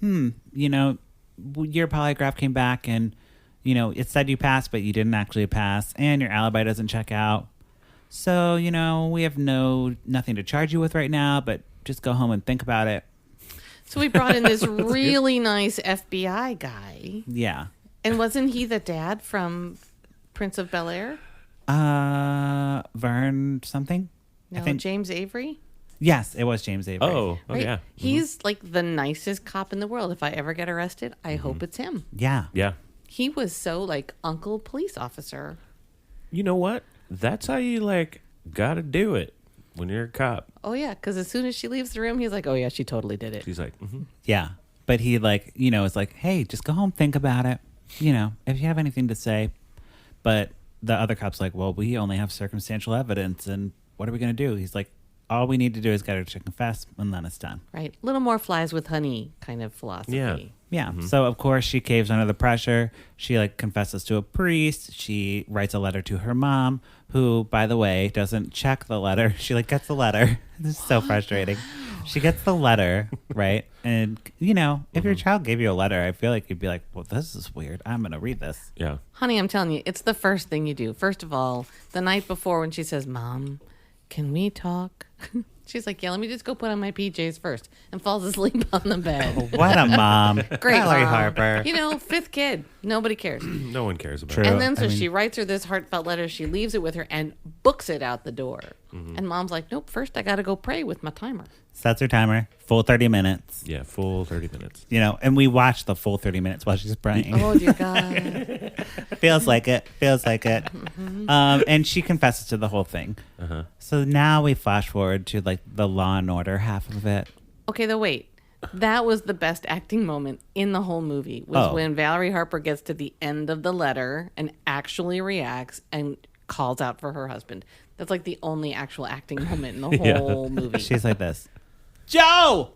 you know, your polygraph came back and, you know, it said you passed, but you didn't actually pass, and your alibi doesn't check out. So, you know, we have nothing to charge you with right now, but just go home and think about it. So we brought in this really nice FBI guy. Yeah. And wasn't he the dad from Prince of Bel-Air? Vern something? No, I think James Avery? Yes, it was James Avery. Oh, Right? yeah. He's like the nicest cop in the world. If I ever get arrested, I hope it's him. Yeah. Yeah. He was so like Uncle Police Officer. You know what? That's how you like gotta do it when you're a cop. Oh, yeah. Because as soon as she leaves the room, he's like, oh, yeah, she totally did it. She's like, Yeah. But he like, you know, is like, hey, just go home, think about it. You know, if you have anything to say. But the other cop's like, well, we only have circumstantial evidence, and what are we going to do? He's like, all we need to do is get her to confess, and then it's done. Right. A little more flies with honey kind of philosophy. Yeah. Yeah. So, of course, she caves under the pressure. She, like, confesses to a priest. She writes a letter to her mom, who, by the way, doesn't check the letter. She, like, gets the letter. This is so frustrating. She gets the letter, right? And, you know, if your child gave you a letter, I feel like you'd be like, well, this is weird. I'm going to read this. yeah. Honey, I'm telling you, it's the first thing you do. First of all, the night before when she says, Mom, can we talk? She's like, yeah, let me just go put on my PJs first, and falls asleep on the bed. What a mom. Great Valerie mom. Harper. You know, 5th kid. Nobody cares. No one cares about True. it. And then so I mean- she writes her this heartfelt letter. She leaves it with her and books it out the door. Mm-hmm. And Mom's like, nope, first I got to go pray with my timer. Sets her timer. Full 30 minutes. Yeah, full 30 minutes. You know, and we watch the full 30 minutes while she's praying. Oh, dear God. Feels like it. Feels like it. And she confesses to the whole thing. Uh-huh. So now we flash forward to like the Law and Order half of it. Okay, though, wait. That was the best acting moment in the whole movie, was Oh. when Valerie Harper gets to the end of the letter and actually reacts and calls out for her husband. That's like the only actual acting moment in the Yeah. whole movie. She's like this. Joe!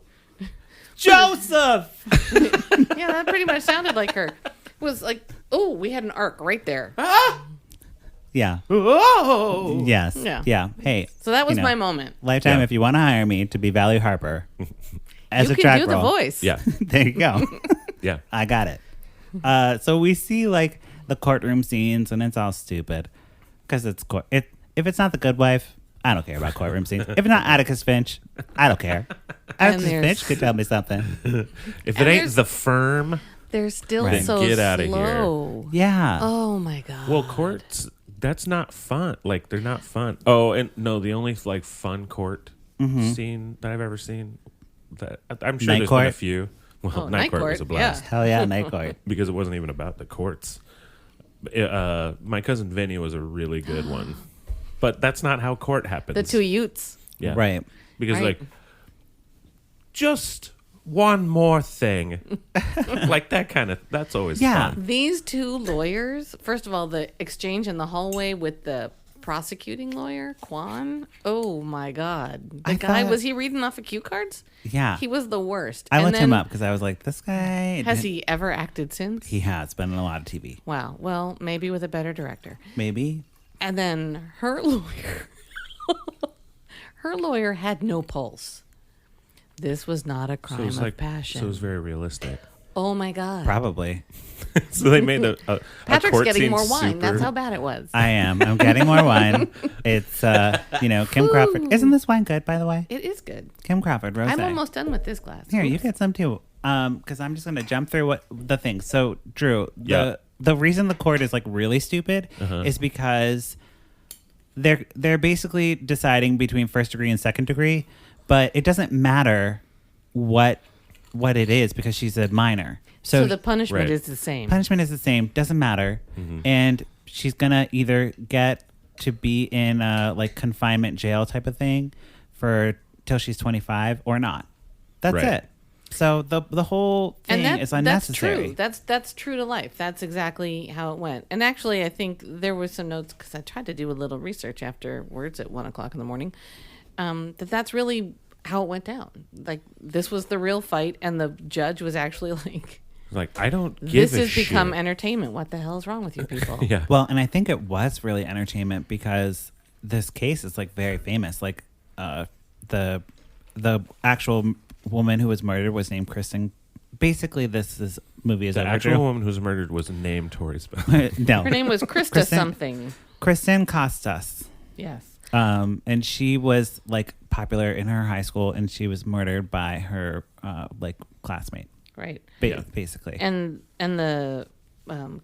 Joseph! Yeah, that pretty much sounded like her. It was like, oh, we had an arc right there. Yeah. Oh! Yes. Yeah. Yeah. Hey. So that was you know, my moment. Lifetime, Yeah. if you want to hire me to be Valerie Harper as You a can track do the role. voice. Yeah. There you go. Yeah. I got it. So we see like the courtroom scenes, and it's all stupid because it's if it's not The Good Wife, I don't care about courtroom scenes. If it's not Atticus Finch, I don't care. Atticus there's- Finch could tell me something. If And it ain't there's- The Firm, They're still Right. so Get outta here. slow. Yeah. Oh, my God. well, courts, that's not fun. Like, they're not fun. Oh, and no, the only like fun court scene that I've ever seen, that I'm sure Night there's Court? been a few. Well, Oh, Night Court was a blast. Hell yeah, Night Court. Because it wasn't even about the courts. My cousin Vinny was a really good one, but that's not how court happens. The two Utes. yeah, Right. Because Right. like, just one more thing, like that kind of. That's always Yeah. fun. These two lawyers, first of all, the exchange in the hallway with the prosecuting lawyer, Quan. Oh, my God. The I guy, thought- was he reading off of cue cards? Yeah. He was the worst. I And looked him then, up because I was like, this guy. Has he ever acted since? He has been in a lot of TV. Wow. Well, maybe with a better director. Maybe. And then her lawyer, her lawyer had no pulse. This was not a So it crime was of like, passion. so it was very realistic. Oh my God. Probably. So they made a Patrick's court getting scene more wine. super- That's how bad it was. I am. I'm getting more wine. It's, Kim Crawford. Isn't this wine good, by the way? It is good. Kim Crawford, rosé. I'm almost done with this glass. Here, you get some too. Because I'm just gonna jump through what the things. So, Drew, Yeah. the reason the court is like really stupid is because they're basically deciding between first degree and second degree, but it doesn't matter what it is because she's a minor. So the punishment Right. is the same. punishment is the same, doesn't matter, and she's gonna either get to be in a like confinement jail type of thing for till she's 25 or not. That's Right. it. So the whole thing is unnecessary. That's true to life. That's exactly how it went. And actually, I think there were some notes because I tried to do a little research afterwards at 1:00 in the morning. That's really how it went down. Like this was the real fight, and the judge was actually like, Like, I don't give This a has shit. become entertainment. What the hell is wrong with you people? Yeah. Well, and I think it was really entertainment because this case is like very famous. Like the actual woman who was murdered was named Kristen. Basically, this movie is The over. actual woman who was murdered was named Tori Spelling. No, Her name was Krista Kristen- something. Kristen Costas. Yes. And she was like popular in her high school, and she was murdered by her like classmate, Right. basically. And the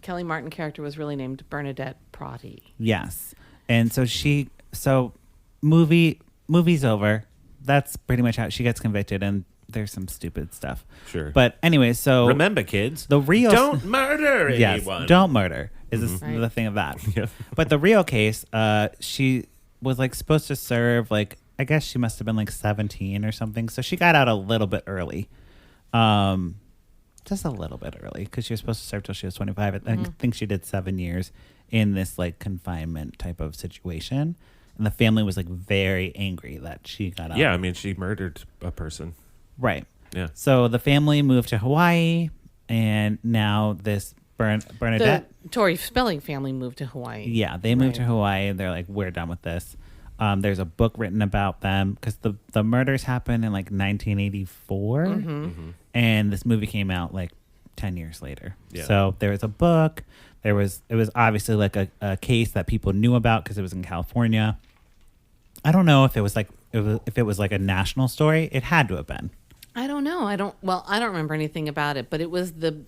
Kellie Martin character was really named Bernadette Prati. Yes, and so movie's over. That's pretty much how she gets convicted, and there's some stupid stuff. Sure. But anyway, so Remember, kids, the real don't murder yes, anyone. don't murder is Right. the thing of that. Yeah. But the real case, she was like supposed to serve like I guess she must have been like 17 or something. So she got out a little bit early, just a little bit early because she was supposed to serve till she was 25. I think she did 7 years in this like confinement type of situation, and the family was like very angry that she got out. Yeah, I mean, she murdered a person. Right. Yeah. So the family moved to Hawaii, and now this Bernadette. The Tori Spelling family moved to Hawaii. Yeah, they moved to Right. Hawaii, and they're like, we're done with this. There's a book written about them because the murders happened in like 1984, and this movie came out like 10 years later. Yeah. So there was a book. It was obviously like a case that people knew about because it was in California. I don't know if it was like a national story. It had to have been. I don't know. I don't remember anything about it, but it was the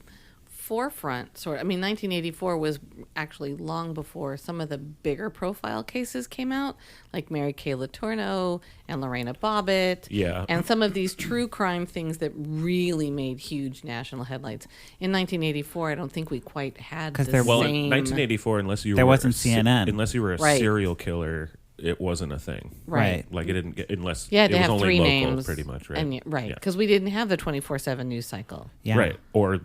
forefront sort of. I mean, 1984 was actually long before some of the bigger profile cases came out, like Mary Kay Letourneau and Lorena Bobbitt. Yeah. And some of these true crime things that really made huge national headlines. In 1984, I don't think we quite had 'Cause the there- Well, same. in 1984, There wasn't CNN. Unless you were a Right. serial killer, it wasn't a thing. Right. Like it didn't get unless You had it to was have only three local, names. pretty much, right? And right. Yeah. Because we didn't have the 24/7 news cycle. Yeah. Right. Or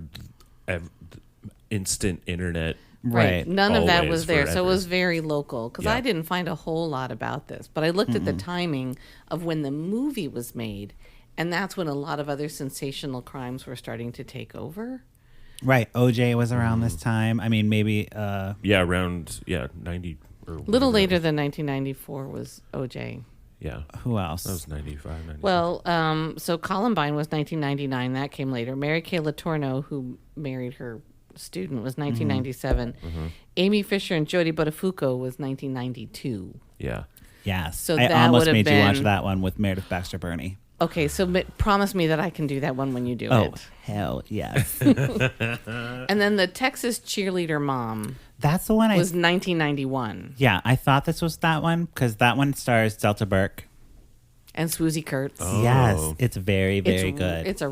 instant internet. Right. None of that Always, was there. So it forever. was very local because Yeah. I didn't find a whole lot about this. But I looked at the timing of when the movie was made, and that's when a lot of other sensational crimes were starting to take over. Right. OJ was around this time. I mean, maybe. Yeah, around 90 or Little whatever. later than 1994 was OJ. Yeah. Who else? That was 95, 96. Well, so Columbine was 1999. That came later. Mary Kay Letourneau, who married her student, was 1997. Amy Fisher and Jodi Buttafuoco was 1992. Yeah. Yes. So I that almost would have made you watch been- that one with Meredith Baxter Burney. Okay, so promise me that I can do that one when you do Oh, it. hell yes. And then the Texas cheerleader mom That's the one I was 1991. Yeah, I thought this was that one because that one stars Delta Burke. And Swoosie Kurtz. Oh. Yes, it's very, very good. It's a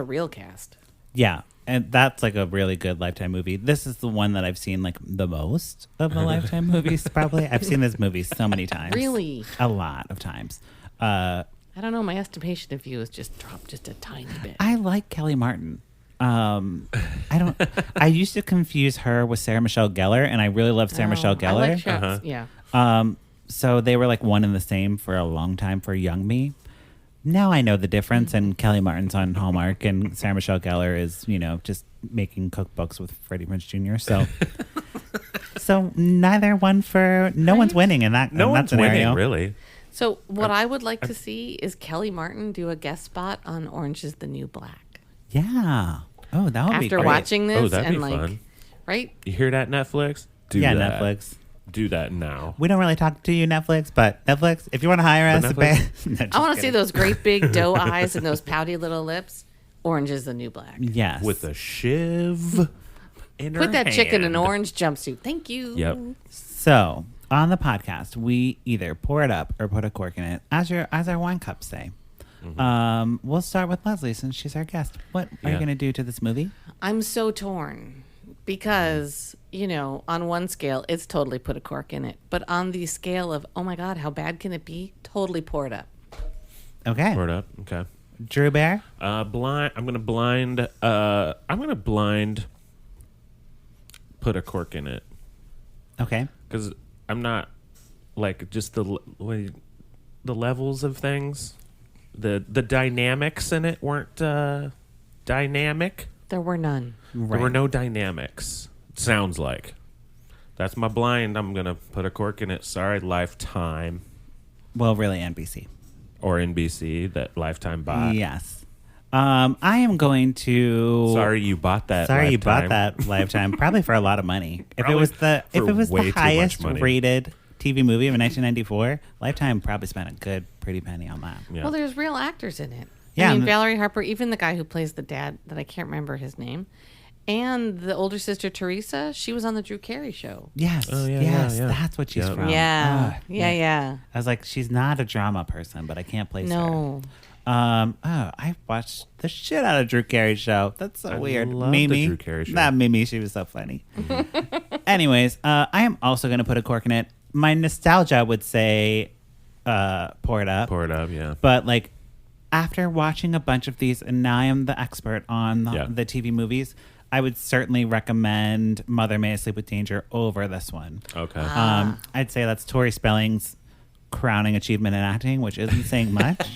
real cast. Yeah, and that's like a really good Lifetime movie. This is the one that I've seen like the most of the Lifetime movies, probably. I've seen this movie so many times. Really? A lot of times. I don't know. My estimation of you has just dropped just a tiny bit. I like Kellie Martin. I used to confuse her with Sarah Michelle Gellar, and I really love Sarah Michelle I like Gellar. shots. Yeah. So they were like one and the same for a long time for young me. Now I know the difference, and Kellie Martin's on Hallmark, and Sarah Michelle Gellar is, just making cookbooks with Freddie Prinze Jr. So, neither one for no one's winning in that. No in one's that scenario. winning, really. So what I would like to see is Kellie Martin do a guest spot on Orange is the New Black. Yeah. Oh, that would be After great. watching this that'd and be like, fun. right? You hear that, Netflix? Do Yeah, that. Netflix. Do that now. We don't really talk to you, Netflix, but Netflix, if you want to hire us, Netflix? No, just I want to see kidding. those great big doe eyes and those pouty little lips. Orange is the New Black. Yes. With a shiv in her Put that chick in an hand. orange jumpsuit. Thank you. Yep. So on the podcast, we either pour it up or put a cork in it, as our wine cups say. We'll start with Leslie since she's our guest. What are you Yeah. going to do to this movie? I'm so torn because, on one scale, it's totally put a cork in it. But on the scale of, oh my God, how bad can it be? Totally pour it up. Okay. Pour it up. Okay. Drew Bear. Blind. I'm gonna blind. Put a cork in it Okay. because I'm not like just the levels of things. The dynamics in it weren't dynamic. There were none. There were no dynamics. Sounds like. That's my blind. I'm going to put a cork in it. Sorry, Lifetime. Well, really, NBC. Or NBC that Lifetime bought. Yes. I am going to. Sorry you bought that. Sorry Lifetime. you bought that Lifetime. Probably for a lot of money. If it Probably was the way too much highest money. rated TV movie of 1994, Lifetime probably spent a good pretty penny on that. Yeah. Well, there's real actors in it. Yeah, I mean, and- Valerie Harper, even the guy who plays the dad, that I can't remember his name, and the older sister Teresa, she was on the Drew Carey show. Yes. Oh, yeah, yes. yeah. That's what she's Yeah. from. Yeah, Ah, yeah. I was like, she's not a drama person, but I can't place her. No. I watched the shit out of Drew Carey's show. That's so I weird. love the Mimi. Drew Carey show. Not Mimi. She was so funny. Anyways, I am also going to put a cork in it. My nostalgia would say pour it up. Pour it up, yeah. But like after watching a bunch of these, and now I am the expert on the TV movies, I would certainly recommend Mother May I Sleep with Danger over this one. Okay. I'd say that's Tori Spelling's crowning achievement in acting, which isn't saying much.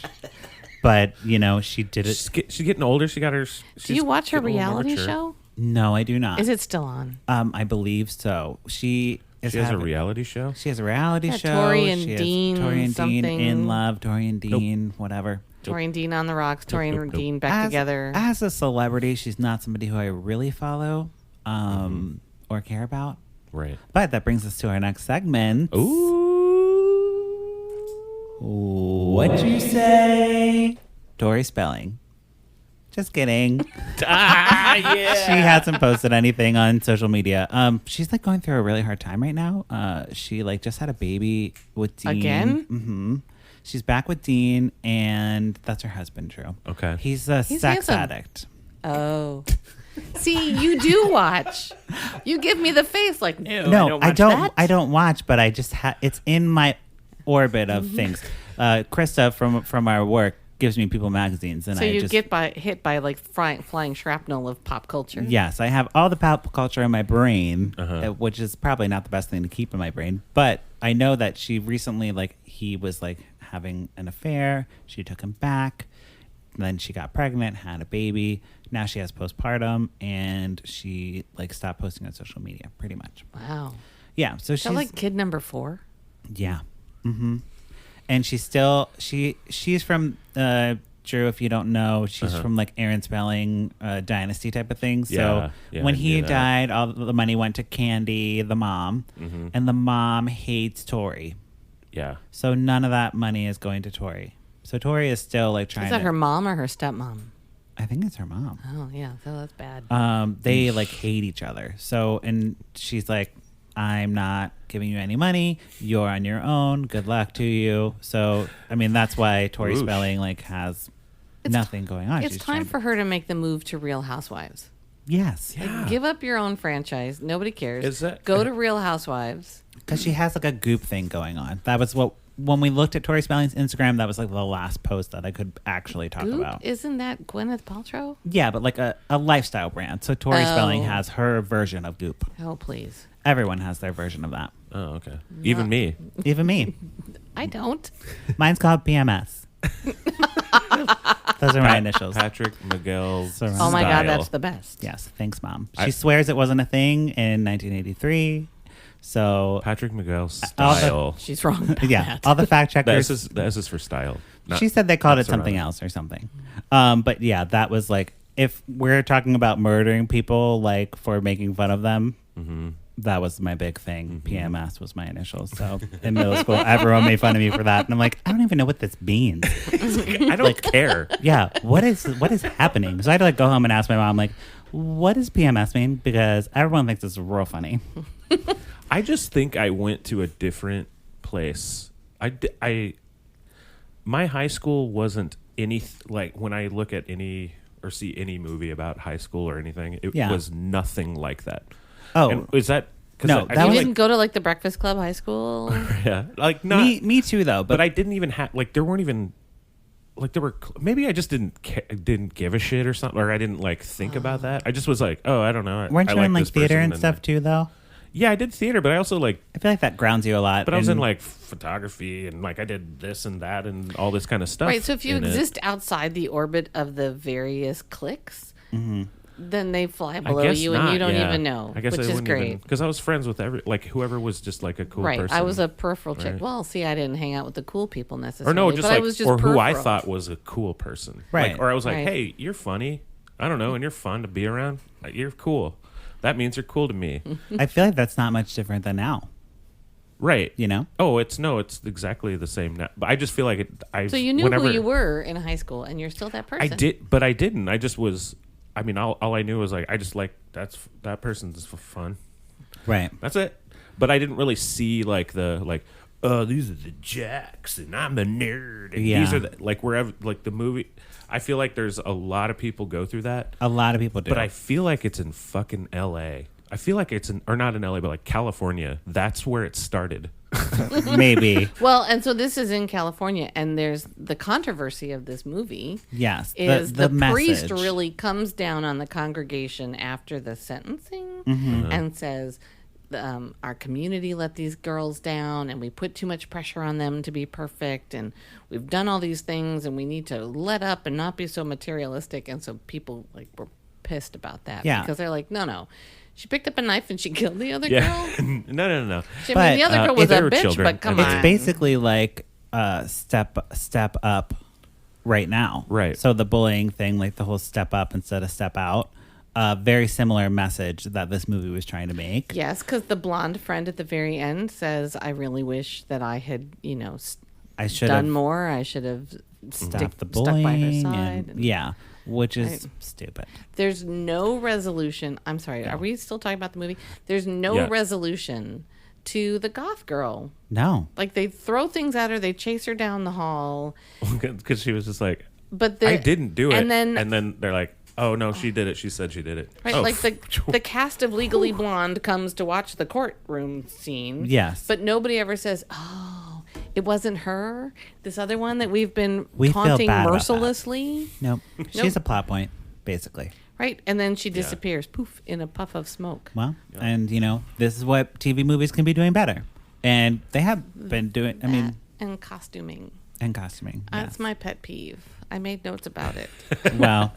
But, you know, she did it. She's getting older. She got her. Do you watch her reality show? No, I do not. Is it still on? I believe so. She She has a reality show? She has a reality show. Tori and She has Dean Tori and Dean something. in love. Tori and Dean, whatever. Tori and Dean on the rocks. Tori and Dean back As- together. As a celebrity, she's not somebody who I really follow or care about. Right. But that brings us to our next segment. Ooh. What'd you say? Tori Spelling. Just kidding. Yeah. She hasn't posted anything on social media. She's like going through a really hard time right now. She like just had a baby with Dean. Again? Mm-hmm. She's back with Dean, and that's her husband, Drew. Okay. He's a He's sex handsome. addict. Oh. See, you do watch. You give me the face like, no, No, I don't watch that. I don't watch, but I just it's in my orbit of things. Krista from our work gives me People magazines, and So I you just get hit by like flying shrapnel of pop culture. yes, I have all the pop culture in my brain, Uh-huh. which is probably not the best thing to keep in my brain. But I know that she recently he was having an affair. She took him back. Then she got pregnant, had a baby. Now she has postpartum, and she stopped posting on social media pretty much. Wow. Yeah, so Is she's that kid number 4? yeah, and she's still she's from Drew. If you don't know, she's from Aaron Spelling dynasty type of thing. So Yeah, when I he knew that. died, all the money went to Candy, the mom, and the mom hates Tori. Yeah. So none of that money is going to Tori. So Tori is still trying. Is that to, her mom or her stepmom? I think it's her mom. Oh, yeah. So that's bad. They hate each other. So, and she's like, I'm not giving you any money. You're on your own. Good luck to you. So, I mean, that's why Tori Oosh. Spelling has nothing going on. It's She's time trying for her to make the move to Real Housewives. yes, Give up your own franchise. Nobody cares. Is that- Go to Real Housewives. because she has a goop thing going on. That was when we looked at Tori Spelling's Instagram, that was the last post that I could actually talk Goop? about. Isn't that Gwyneth Paltrow? Yeah, but a lifestyle brand. So Tori Spelling Oh. has her version of goop. Oh, please. Everyone has their version of that. Oh, okay. Even me. Even me. I don't. Mine's called PMS. Those are my initials. Patrick Miguel's Serrano. Oh, my God. style. That's the best. Yes, thanks, Mom. She swears it wasn't a thing in 1983. So, Patrick Miguel's All the- style. She's wrong about yeah, that. all the fact The checkers. S is for style. Not- She said they called not it something Serrano. else or something. But yeah, that was if we're talking about murdering people, for making fun of them, that was my big thing. PMS was my initials. So in middle school, everyone made fun of me for that. And I'm like, I don't even know what this means. I don't care. Yeah, what is happening? So I had to go home and ask my mom, what does PMS mean? Because everyone thinks it's real funny. I just think I went to a different place. My high school wasn't any when I look at any or see any movie about high school or anything, it Yeah. was nothing like that. Oh. And is that? 'Cause No, I that You was feel didn't go to the Breakfast Club high school? yeah, not. Me too, though. but I didn't even have there weren't even there were maybe I just didn't give a shit or something, or I didn't think about that. I just was oh, I don't know. weren't I you in this theater person and stuff too, though? Yeah, I did theater, but I also I feel like that grounds you a lot. But I was in photography and I did this and that and all this kind of stuff. Right. So if you in it. exist outside the orbit of the various cliques, then they fly below you and you don't even know, I guess which I is great. Because I was friends with whoever was just like a cool right. person. I was a peripheral chick. Right. Well, see, I didn't hang out with the cool people necessarily. Or no, just but like, I was just or who I peripheral. thought was a cool person. Right. Like, or I was like, Right. hey, you're funny. I don't know, and you're fun to be around. You're cool. That means you're cool to me. I feel like that's not much different than now. Right. You know? Oh, it's exactly the same now. But I just feel like So you knew who you were in high school, and you're still that person. I did, but I didn't. I just was. I mean, all I knew was like I just like that person's fun. Right. That's it. But I didn't really see like these are the jacks and I'm the nerd and these are wherever like the movie. I feel like there's a lot of people go through that. A lot of people do. But I feel like it's in fucking L.A. I feel like it's or not in L.A., but like California. That's where it started. Maybe. Well, and so this is in California, and there's the controversy of this movie. Yes. Is the priest message. really comes down on the congregation after the sentencing and says, our community let these girls down, and we put too much pressure on them to be perfect, and we've done all these things, and we need to let up and not be so materialistic. And so people like were pissed about that because they're like, no. She picked up a knife and she killed the other girl. No. I mean, But, the other girl was they a were bitch, children. but come It's on. It's basically like step up right now. Right. So the bullying thing, like the whole step up instead of step out, very similar message that this movie was trying to make. Yes, because the blonde friend at the very end says, I really wish that I had, I should done have more. I should have stopped the stuck by her bullying. side. And, which is stupid. There's no resolution. I'm sorry. Are we still talking about the movie? There's no resolution to the goth girl. No. Like, they throw things at her. They chase her down the hall. Because she was just like, But I didn't do it. And then they're like, oh, no, she did it. She said she did it. Right, oh. like the cast of Legally Blonde comes to watch the courtroom scene. Yes. But nobody ever says, oh, it wasn't her. This other one that we've been We feel taunting bad about that. mercilessly. Nope. She's a plot point, basically. Right. And then she disappears, poof, in a puff of smoke. Well, and this is what TV movies can be doing better. And they have been doing, And costuming. and costuming. That's yes. my pet peeve. I made notes about it. Well,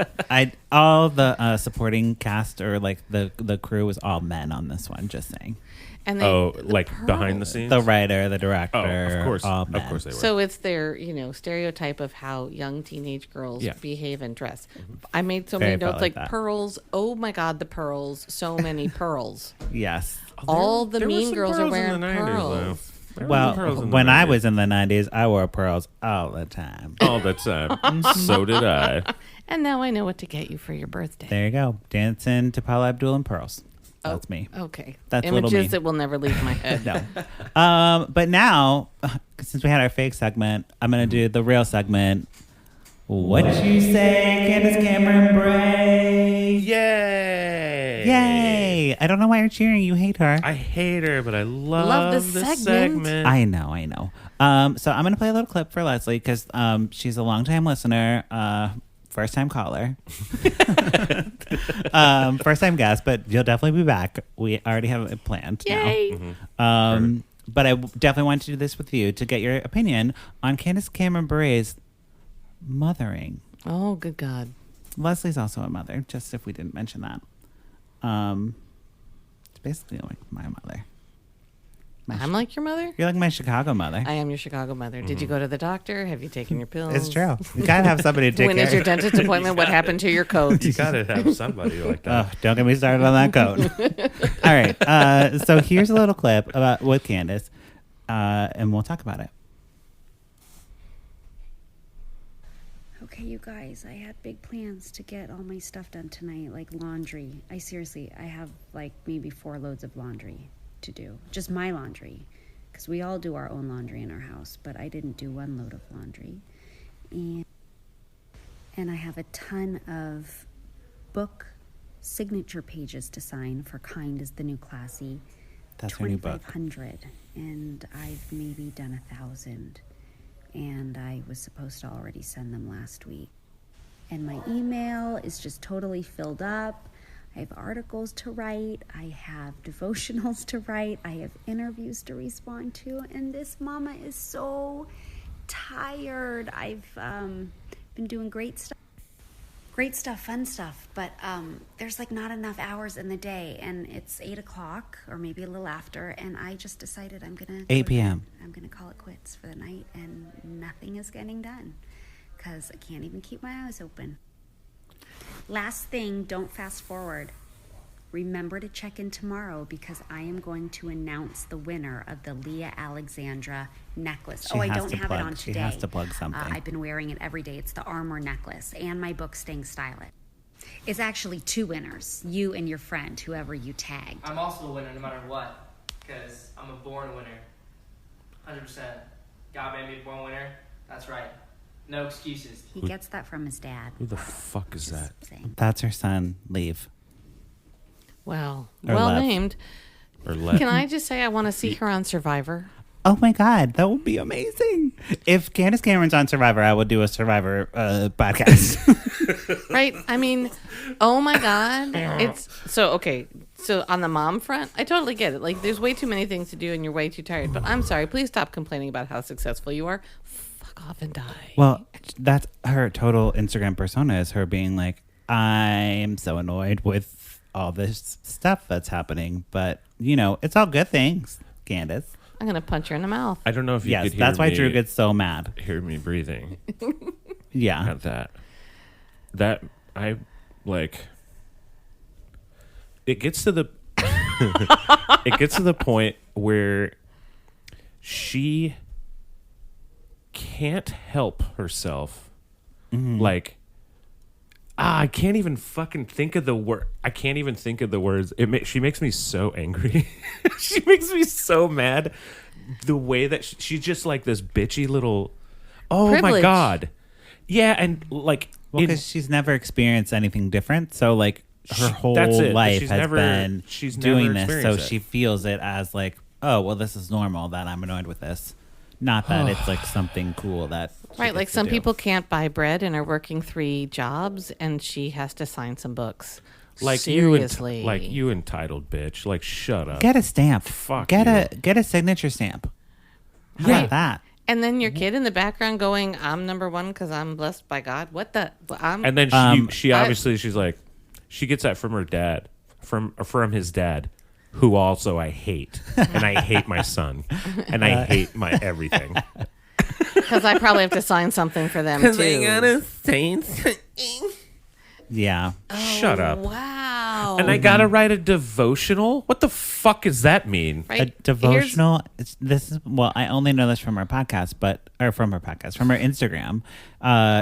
all the supporting cast or like the crew was all men on this one, just saying. And behind the scenes? The writer, the director, of course. all men. Of course they were. So it's their, stereotype of how young teenage girls behave and dress. I made so many Very notes like like that. pearls. Oh my God, the pearls. So many pearls. Yes. All the There were mean some girls are pearls in wearing the 90s, pearls. though. There were Well, some pearls in the when I 90s. was in the 90s, I wore pearls all the time. All the time. So did I. And now I know what to get you for your birthday. There you go. Dancing to Paula Abdul and pearls. That's me. Okay. That's little me. Images that will never leave my head. No. But now, since we had our fake segment, I'm going to do the real segment. What you say, Candace Cameron Bray? Yay! Yay! I don't know why you're cheering. You hate her. I hate her, but I love, Love the this segment. I know. So I'm going to play a little clip for Leslie because she's a longtime listener, first time caller, first time guest, but you'll definitely be back. We already have it planned. Yay! Now. But I definitely want to do this with you to get your opinion on Candace Cameron Bure's mothering. Oh, good God. Leslie's also a mother, just if we didn't mention that. It's basically like my mother. I'm like your mother? You're like my Chicago mother. I am your Chicago mother. Did you go to the doctor? Have you taken your pills? It's true. You gotta have somebody to take When care. is your dentist appointment? What happened to your coat? You gotta have somebody like that. Oh, don't get me started on that coat. All right. So here's a little clip with Candace, and we'll talk about it. Okay, you guys, I had big plans to get all my stuff done tonight, like laundry. I have like maybe 4 loads of laundry to do. Just my laundry, because we all do our own laundry in our house, but I didn't do 1 load of laundry. And I have a ton of book signature pages to sign for Kind is the New Classy. That's her new book. 2,500, and I've maybe done 1,000. And I was supposed to already send them last week. And my email is just totally filled up. I have articles to write. I have devotionals to write. I have interviews to respond to. And this mama is so tired. I've been doing great stuff. Great stuff, fun stuff, but there's like not enough hours in the day, and it's 8 o'clock or maybe a little after, and I just decided I'm gonna 8 p.m. I'm gonna call it quits for the night, and nothing is getting done because I can't even keep my eyes open. Last thing, don't fast forward. Remember to check in tomorrow because I am going to announce the winner of the Leah Alexandra necklace. I don't have it on today. She has to plug something. I've been wearing it every day. It's the armor necklace and my book, Staying Stylish. It's actually 2 winners, you and your friend, whoever you tagged. I'm also a winner no matter what because I'm a born winner. 100%. God made me a born winner. That's right. No excuses. He gets that from his dad. Who the fuck is that? That's her son. Leave. Well, Or well left. named. Or let Can I just say I want to see her on Survivor? Oh my God, that would be amazing. If Candace Cameron's on Survivor, I would do a Survivor podcast. Right? I mean, oh my God. It's so, okay. So on the mom front, I totally get it. Like, there's way too many things to do and you're way too tired. But I'm sorry. Please stop complaining about how successful you are. Fuck off and die. Well, that's her total Instagram persona, is her being like, I'm so annoyed with all this stuff that's happening. But, you know, it's all good things, Candace. I'm going to punch her in the mouth. I don't know if you Yes, could hear that's why me, Drew gets so mad. hear me breathing Yeah. at that. That I like. It gets to the. It gets to the point where she can't help herself. Like, I can't even fucking think of the word. I can't even think of the words. She makes me so angry. She makes me so mad. The way that she's just like this bitchy little. Oh my Privilege. God. Yeah, and like, Well, because she's never experienced anything different. So, like, her whole that's it. life She's has never- been she's doing never this. So experienced it. she feels it as like, oh, well, this is normal that I'm annoyed with this. Not that it's like something cool that. she Right, gets like to some do. people can't buy bread and are working 3 jobs, and she has to sign some books. like Seriously, you entitled bitch. Like, shut up. Get a stamp. Fuck get you. a signature stamp. How Right. about that? And then your kid in the background going, "I'm number one because I'm blessed by God." What the? And then she obviously she's like, she gets that from her dad, from his dad, who also I hate, and I hate my son, and I hate my everything. Because I probably have to sign something for them too. Yeah. Shut up. Wow. And I gotta write a devotional. What the fuck does that mean? Right? A Here's- devotional. Well, I only know this from her podcast, from her Instagram.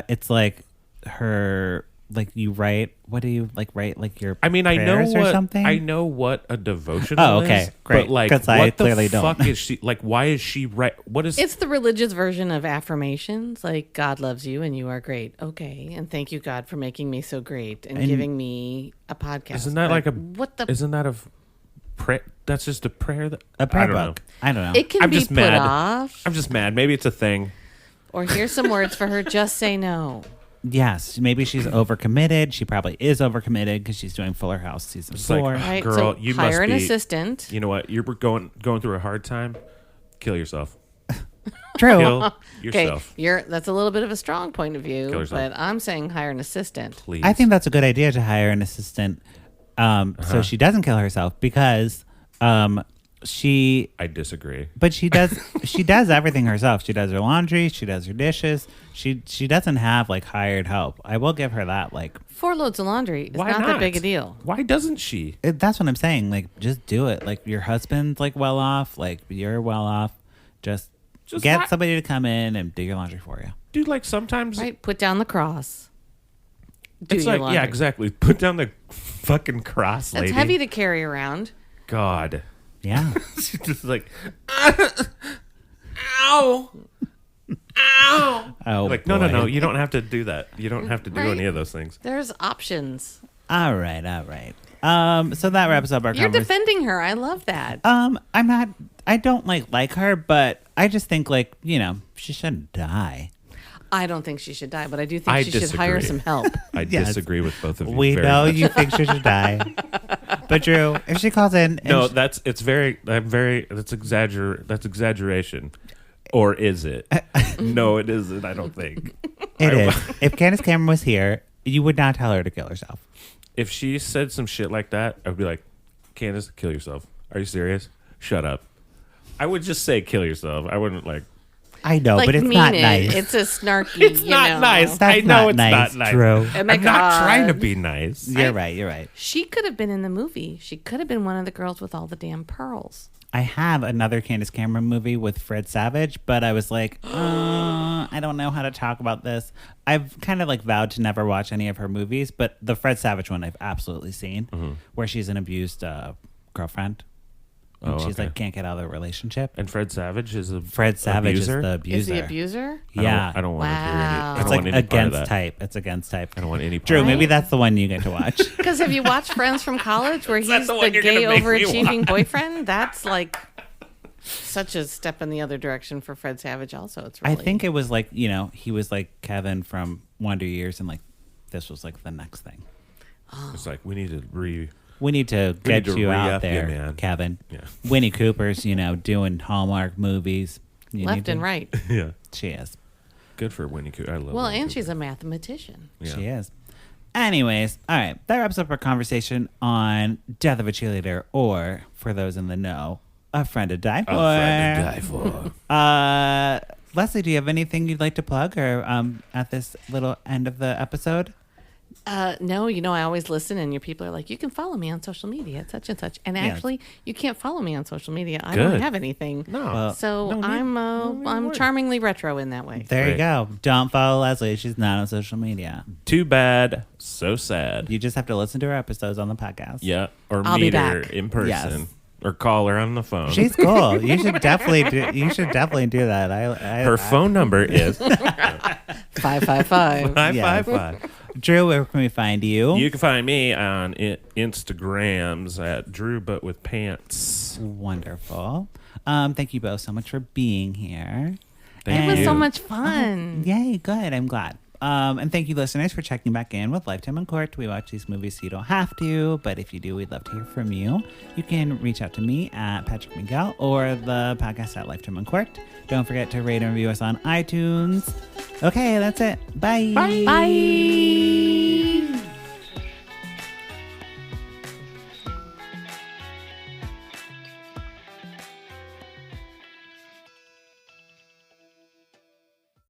It's like her, like, you write. What do you like write? Like your. I mean, I know prayers or what something? I know what a devotional Oh, okay, is. great, But like, 'cause what I the clearly don't. fuck is she like? Why is she right? What is? It's the religious version of affirmations, like God loves you and you are great. Okay, and thank you God for making me so great and giving me a podcast. Isn't that like a? what the? Isn't that a prayer? That's just a prayer. A prayer I don't book. I don't know. It can I'm be just put mad. off. I'm just mad. Maybe it's a thing. Or here's some words for her. Just say no. Yes, maybe she's overcommitted. She probably is overcommitted because she's doing Fuller House season It's like, 4. Right? Girl, so you hire must an be- assistant. You know what? You're going through a hard time. Kill yourself. True. Kill Okay, yourself. that's a little bit of a strong point of view, Kill yourself. but I'm saying hire an assistant. Please. I think that's a good idea to hire an assistant, so she doesn't kill herself because she. I disagree. But she does. She does everything herself. She does her laundry. She does her dishes. She doesn't have like hired help. I will give her that. Like 4 loads of laundry is Why not not? that big a deal. Why doesn't she? that's what I'm saying. Like just do it. Like your husband's like well off. Like you're well off. Just get not- somebody to come in and do your laundry for you. Dude, like sometimes Right? Put down the cross. Do it's your like, laundry. yeah, exactly. Put down the fucking cross, That's lady. heavy to carry around. Yeah. God. She's just like, ow, ow. Oh, Like, boy. no. You don't have to do that. You don't have to do Right. any of those things. There's options. All right. So that wraps up our You're conversation. defending her. I love that. I'm not. I don't like her, but I just think like she shouldn't die. I don't think she should die, but I do think I she should hire disagree. some help. I Yes. disagree with both of you. We very know much. you think she should die, but Drew, if she calls in, and No, she- that's exaggeration. Or is it? No, it isn't, I don't think. it is. If Candace Cameron was here You would not tell her to kill herself. If she said some shit like that, I would be like, Candace, kill yourself. Are you serious? Shut up. I would just say kill yourself. I wouldn't like. I know, Like, but it's mean not it. nice. It's a snarky. It's not nice. That's I know not it's nice, not nice. Drew. Oh my I'm not trying to God. be nice. You're right. You're right. She could have been in the movie. She could have been one of the girls with all the damn pearls. I have another Candace Cameron movie with Fred Savage, but I was like, I don't know how to talk about this. I've kind of like vowed to never watch any of her movies, but the Fred Savage one I've absolutely seen, where she's an abused girlfriend. And Oh, she's okay. like can't get out of the relationship. And Fred Savage is a Fred Savage abuser? is the abuser. Is he abuser? Yeah, I don't want to hear any. Wow. I it's don't like want any part of against that. type. It's against type. I don't want any part Drew, of maybe that. that's the one you get to watch. Because have you watched Friends from College where he's That's the the one you're gay gonna make me overachieving watch. boyfriend? That's like such a step in the other direction for Fred Savage also. It's I really, think it was like, he was like Kevin from Wonder Years, and like this was like the next thing. It's like we need to We need to We need get to you out re-up you, there, man. Kevin. Yeah. Winnie Cooper's, doing Hallmark movies. You need left to- and right. Yeah. She is. Good for Winnie Cooper. I love. Well, Winnie and Cooper. she's a mathematician. Yeah. She is. Anyways, all right. That wraps up our conversation on Death of a Cheerleader, or for those in the know, A Friend to Die For. A friend to die for. Leslie, do you have anything you'd like to plug, or at this little end of the episode? No, I always listen, and your people are like, you can follow me on social media at such and such. And Yes. actually, you can't follow me on social media. I Good. don't have anything. No. Well, So No need- I'm worry. charmingly retro in that way. There you Right. go. Don't follow Leslie. She's not on social media. Too bad. So sad. You just have to listen to her episodes on the podcast. Yeah. Or I'll be meet her back. in person. Yes. Or call her on the phone. She's cool. You should definitely do. You should definitely do that. Her phone number is 555. 555. Drew, where can we find you? You can find me on Instagrams at Drew But With Pants. Wonderful. Thank you both so much for being here. Thank It was you. so much fun. Yay, good. I'm glad. And thank you, listeners, for checking back in with Lifetime in Court. We watch these movies so you don't have to, but if you do, we'd love to hear from you. You can reach out to me at Patrick Miguel or the podcast at Lifetime in Court. Don't forget to rate and review us on iTunes. Okay, that's it. Bye. Bye.